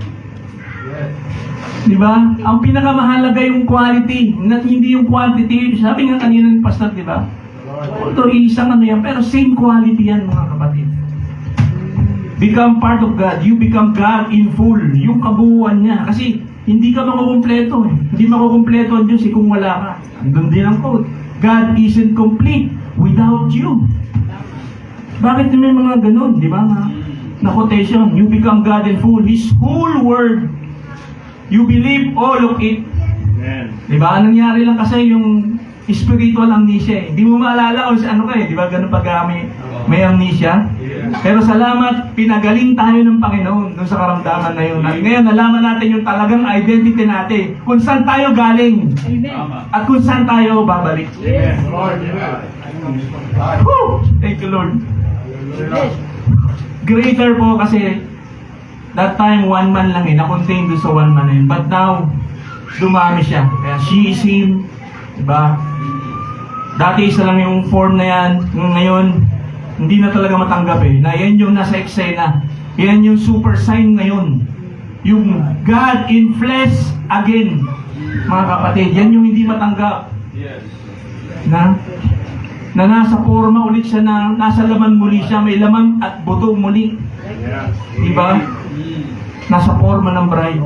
Di ba? Ang pinakamahalaga yung quality, hindi yung quantity. Sabi nga kanina ng pastor, di ba? Although isang ano yan, pero same quality yan mga kapatid. Become part of God. You become God in full. Yung kabuuan niya. Kasi hindi ka makukumpleto eh. Hindi makukumpleto ang Diyos eh kung wala ka. Andun din ang quote. God isn't complete without you. Bakit may mga ganun? Di ba nga? Na quotation. You become God in full. His whole word. You believe all of it. Di ba? Anong nangyari lang kasi yung spiritual amnesia eh. Hindi mo maalala kung ano ka eh. Di ba? Ganun pag may amnesia. Pero salamat, pinagaling tayo ng Panginoon doon sa karamdaman na yun. At ngayon, nalaman natin yung talagang identity natin. Kung saan tayo galing. At kung saan tayo babalik. Woo! Thank you, Lord. Greater po kasi that time, one man lang eh. Na-contain doon sa one man na yun. But now, dumami siya. Kaya she is him. Diba? Dati isa lang yung form na yan. Ngayon, hindi na talaga matanggap eh. Na yan yung nasa eksena. Yan yung super sign ngayon. Yung God in flesh again. Mga kapatid, yan yung hindi matanggap. Na nasa forma ulit siya, na nasa laman muli siya. May laman at buto muli. Diba? Nasa forma ng bride.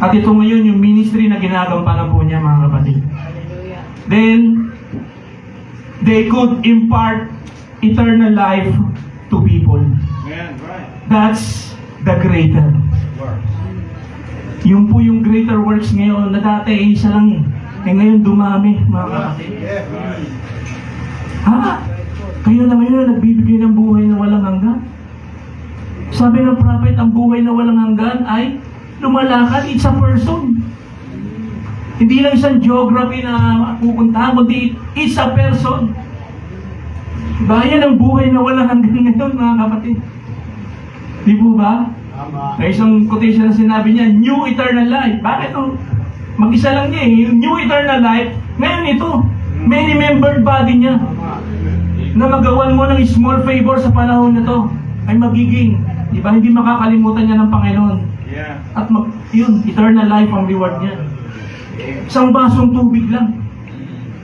At ito ngayon yung ministry na ginagampanan po niya mga kapatid. Then, they could impart eternal life to people. That's the greater. Yung po yung greater works ngayon na dati isa lang eh. Eh ngayon dumami mga kapatid. Ha? Kayo na ngayon nagbibigay ng buhay na walang hanggan. Sabi ng prophet, ang buhay na walang hanggan ay lumalakad. It's a person. Hindi lang isang geography na pupuntahan, kundi it's a person. Diba? Yan ang buhay na walang hanggan ngayon, mga kapatid. Di po ba? May isang quotation na sinabi niya, new eternal life. Bakit? Mag-isa lang niya eh. Yung new eternal life, ngayon ito, many-membered body niya. Na magawan mo ng small favor sa panahon na to, ay magiging, di ba? Hindi makakalimutan niya ng Panginoon. At yun, eternal life ang reward niya. Isang basong tubig lang.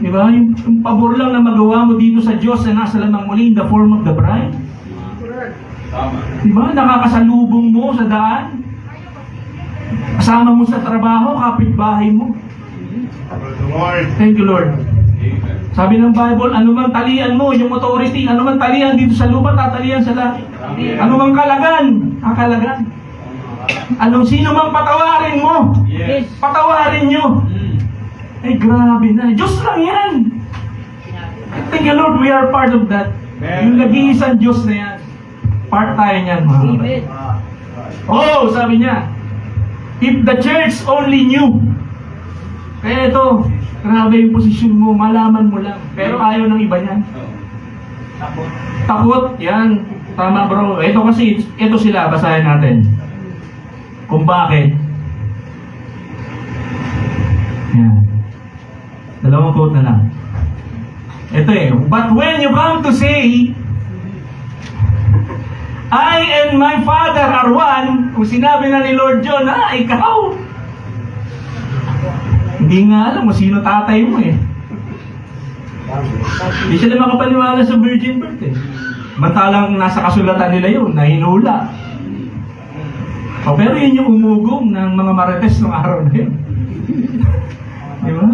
Di ba? Yung pabor lang na magawa mo dito sa Diyos na nasa lamang muli in the form of the bride. Di ba? Nakakasalubong mo sa daan. Kasama mo sa trabaho, kapitbahay mo. Lord. Thank you, Lord. Amen. Sabi ng Bible, anumang talian mo, yung authority, anumang talian dito sa lupa, tatalian sa langit. Anumang kalagan, kakalagan. Sino mang patawarin mo, Yes. patawarin nyo. Eh, grabe na. Diyos lang yan. Thank you, Lord, we are part of that. Yung nag-iisang Diyos na yan. Part tayo niyan, mga kapatid. Amen. Oh, sabi niya, if the church only knew. Kaya ito, grabe yung posisyon mo, malaman mo lang. Pero ayaw ng iba yan. Takot, yan. Tama bro. Ito kasi, ito sila, basahin natin. Kung bakit. Yan. Dalawang quote na lang. Ito but when you come to say, I and my Father are one, kung sinabi na ni Lord John, ikaw. Hindi nga alam kung sino tatay mo eh. Hindi sila makapaniwala sa virgin birth eh. Mantalang nasa kasulatan nila yun, nahinula. Pero yun yung umugong ng mga marites ng araw na yun. Di ba?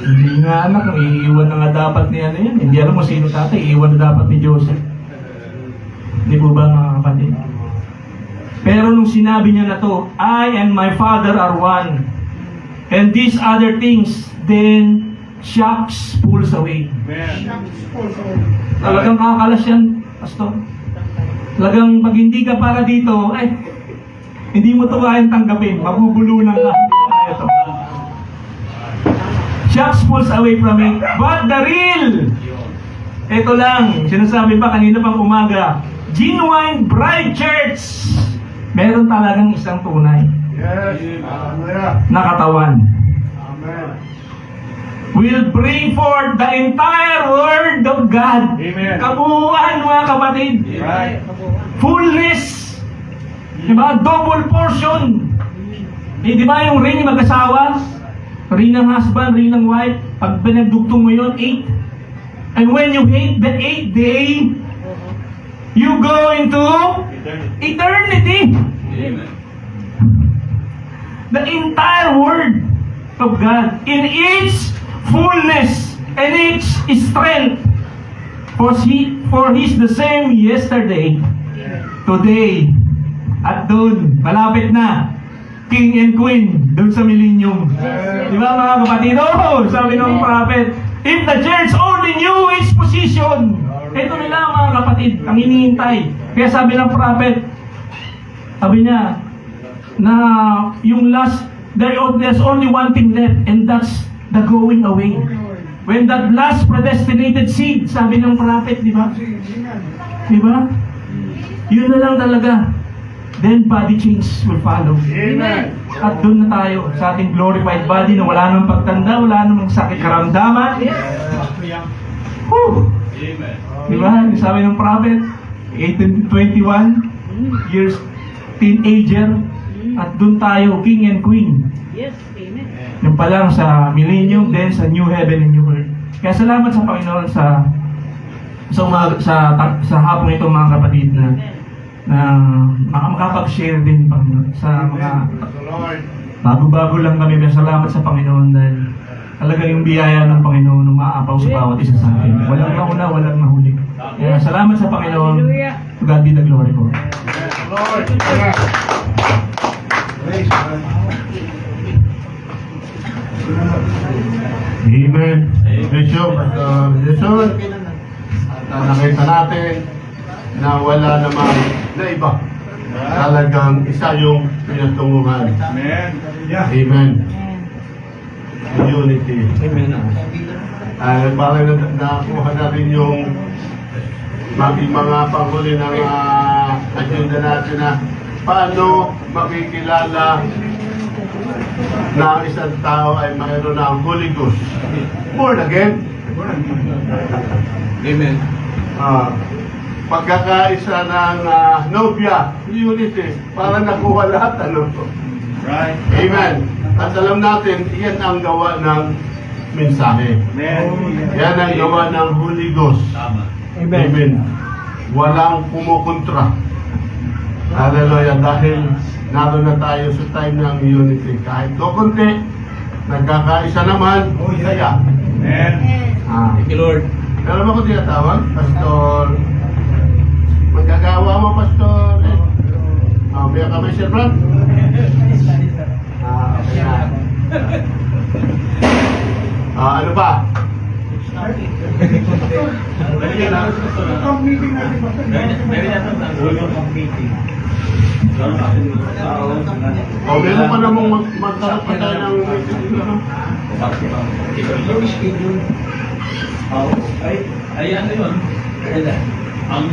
Hindi nga anak, iiwan na nga dapat niya na yan. Hindi alam kung sino tatay, iiwan na dapat ni Joseph. Di po ba mga kapatid? Pero nung sinabi niya na to, I and my Father are one. And these other things, then shocks pulls away. Talagang kakalas yan, pastor. Talagang pag hindi ka para dito, hindi mo to kayang tanggapin. Mabubulunan ka. Kaya to. Shocks pulls away from it. But the real, ito lang, sinasabi pa kanina pang umaga, genuine bride church, meron talagang isang tunay Yes. Hallelujah. na katawan. Amen. Will bring forth the entire Word of God. Amen. Kabuuan, mga kapatid. Right. Fullness. Diba? Double portion. Di ba yung ring ng mag-asawa? Ring ng husband, ring ng wife. Pag pinagdugtong mo yun, 8. And when you hate the 8th day, you go into eternity. Amen. The entire Word of God in its fullness and its strength. For He's the same yesterday, today, at doon, malapit na, King and Queen, doon sa millennium. Di ba mga kapatid? Oh, sabi ng prophet, if the church only knew its position. Ito nila mga kapatid, ang hinihintay. Kaya sabi ng prophet, sabi niya, na yung last, there's only one thing left, and that's the going away. When that last predestinated seed, sabi ng prophet, di ba? Di ba? Yun na lang talaga. Then body change will follow. Amen. At doon na tayo sa ating glorified body na wala namang pagtanda, wala namang sakit karamdaman. Whew! Amen. Di ba? Sabi ng prophet, 18 to 21 years, teenager, at doon tayo, king and queen. Yes, amen. Yung pa lang sa millennium, then sa new heaven and new earth. Kaya salamat sa Panginoon sa hapon ito mga kapatid na makakapag-share din Panginoon sa mga Lord. bago-bago lang kami. Pero salamat sa Panginoon dahil talaga yung biyaya ng Panginoon umaapaw sa bawat isa sa atin. Walang mauna, walang mahuli. Kaya salamat sa Panginoon. Hallelujah. To God be the glory po. Lord. Praise God. Amen. Bishop, Bishop, at nakita natin na wala namang na iba. Talagang isa yung pinatunguhan. Amen. Amen. Unity. Amen. Parang nakuha natin yung mga panghuli ng agenda natin na paano makikilala na ang isang tao ay mayroon na ang Holy Ghost. Born again. Amen. Pagkakaisa ng nobya, unity, para nakuha lahat. Right. Amen. At alam natin, yan ang gawa ng mensahe. Amen. Yan ang gawa ng Holy Ghost. Tama. Amen. Walang kumukontra. Hallelujah. Dahil naroon na tayo sa time ng unity. Kahit kukunti, nagkakaisa naman. Kaya. Amen. Thank you, Lord. Meron ako tinatawag? Pastor. Magagawa mo, Pastor. May kamay siya, Brad? Okay na. Ano ba? Ang meeting natin ba? Meron pa namang magtarap pa tayo ng meeting dito, no? Ay, ano yun? Ang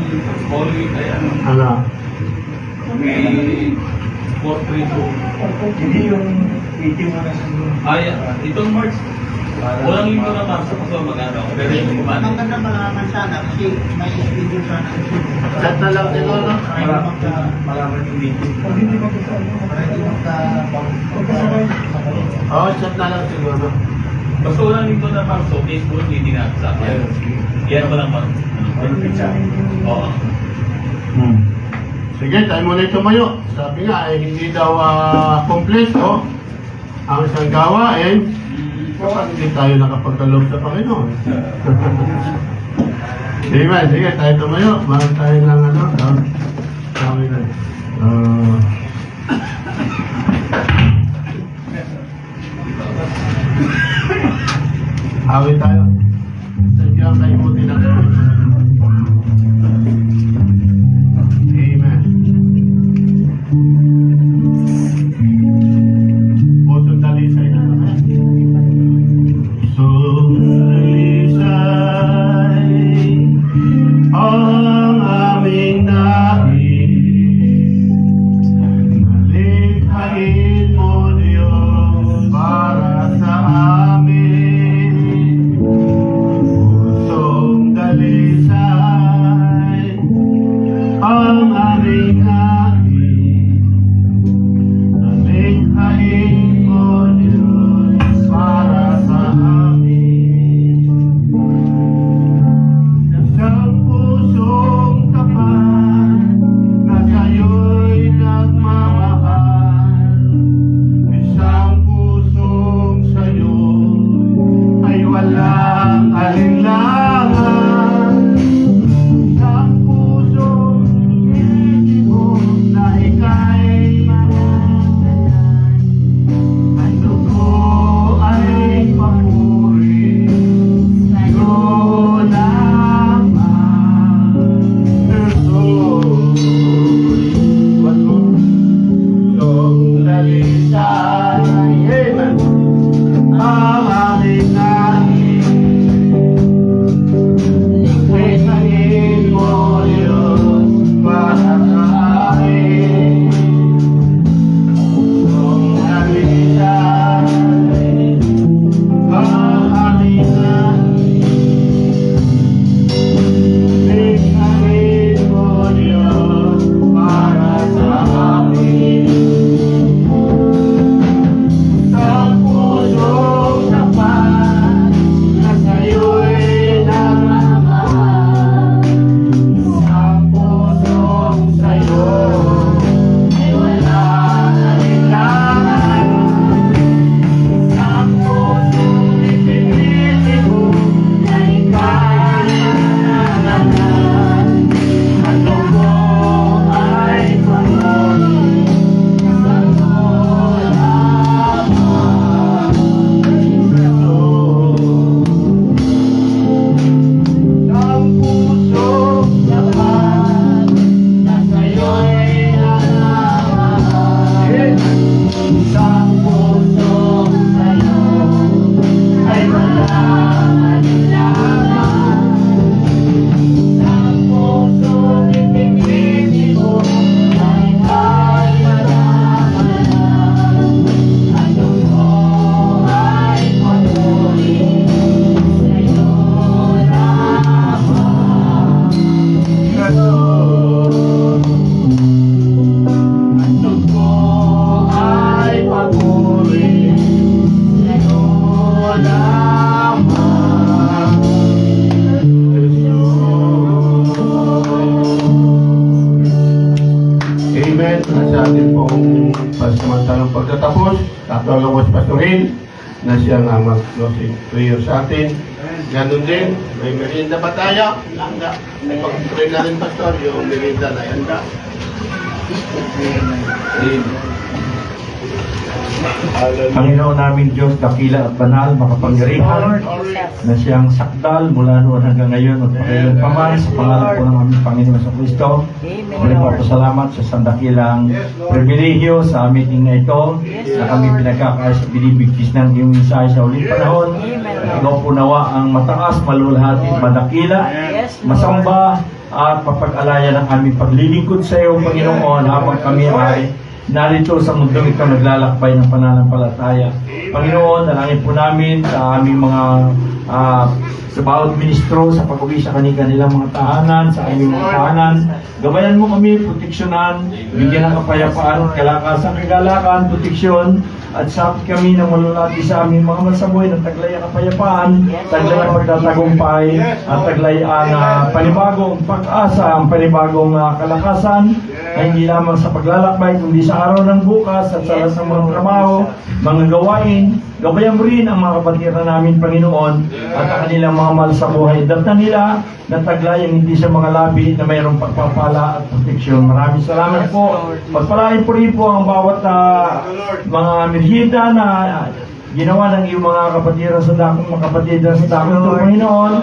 following ay ano? Ano? May 432. Hindi yung meeting mo na sa Ay, itong March. Walang linggo na Marso kasi mag-ano. Pero yung kumano. Ang ganda malaman sana kasi may schedule sana. Chat na lang dito, no? malaman yung meeting. Pag hindi magkasama. Para hindi Magkasabay. Oo, chat na lang siguro. Basta walang linggo na Marso, Facebook hindi na sa akin. Yan walang Marso. Oo. Sige, tayo muna tumayo. Sabi nga, hindi daw kompleto ang isang gawain kapag hindi tayo nakapagkaloob sa Panginoon. Amen. Sige, tayo tumayo. Mahal tayo ng ano. Sabi na. Awit tayo. Sadyang kayo mo tinakot. Amen. Pusong dalisay na naman. Pusong dalisay ang aming nais. Nalikhain mo, Diyos, para sa amin. Pusong dalisay ang aming nais. Nalikhain mo, Diyos, para sa amin. Isang pusong tapat na sa'yo'y nagmamahal. Isang pusong sa'yo'y ay walang alinlangan. Isang pusong iisipon na ika'y mahalayan. Ang dugo ay papuri sa'yo lamang. Pusong dalisay, amen, ang aming nais. Likhain mo, Diyos, para sa amin. Pusong dalisay ang aming nais. Likhain mo, Diyos, para sa amin. yung pansamantalang pagtatapos, tatulong sa Pastor na siya nga mag-closing prayer sa atin. Ganun din, may merienda ba tayo? Handa. Pag-pray na rin, Pastor, yung merienda na handa. Panginoon namin Diyos, dakila at banal, makapangyarihan, na siyang sakdal mula noon hanggang ngayon at pagkayon paman sa pangalan po ng aming Panginoon sa Kristo. Muli po ako salamat sa sandakilang pribilehyo sa meeting na ito na kami pinagkakaya sa binibigtis ng iyong mensahe sa ulit panahon. At ikaw po nawa ang mataas, malulhati, madakila, masamba at papag-alaya ng aming paglilingkod sa iyo, Panginoon, habang kami ay narito sa mundong ito naglalakbay ng pananampalataya. Panginoon, dalangin po namin sa aming mga sa bawat ministro sa pag-uwi sa kanilang mga tahanan, sa aming mga tahanan. Gabayan mo kami, proteksyonan, bigyan ng kapayapaan, kalakasan, kagalakan, proteksyon, at sakit kami na malulati sa aming mga masaboy na taglay ang kapayapaan, taglay ang magtatagumpay, at taglay ang panibagong pag-asa, ang panibagong kalakasan, na hindi lamang sa paglalakbay, kundi sa araw ng bukas at sa lahat ng mga trabaho, mga gawain. Gabayan mo rin ang mga kapatiran namin, Panginoon, at ang kanilang mga mahal sa buhay. Data nila na taglay ang hindi sa mga labi na mayroong pagpapala at proteksyon. Maraming salamat po. Pagpalain po rin po ang bawat mga merienda na ginawa ng iyong mga kapatiran sa dakong, mga kapatiran sa dakong ito, Panginoon.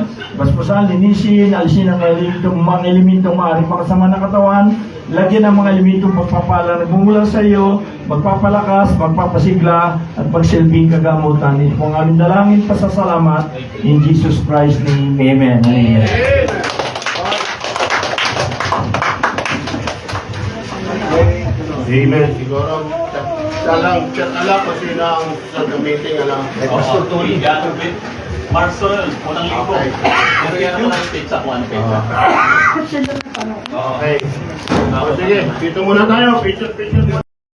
Basbasan, linisin, alisin ang mga elementong maaaring makasama ng katawan. Lagyan ng mga elementong pagpapala na bumula sa iyo, magpapalakas, magpapasigla, at pagsilbing kagamutan. Ito po ang aming dalangin, pasasalamat. In Jesus Christ name, Amen. Amen. Amen. Siguro, salang chat ala ko sino ang sa meeting ala. Pastor Tony, gano'n ba? Marso, unang linggo. Pero yan naman ang pizza ko, ano pizza? Okay. O sige, dito muna tayo. Picture.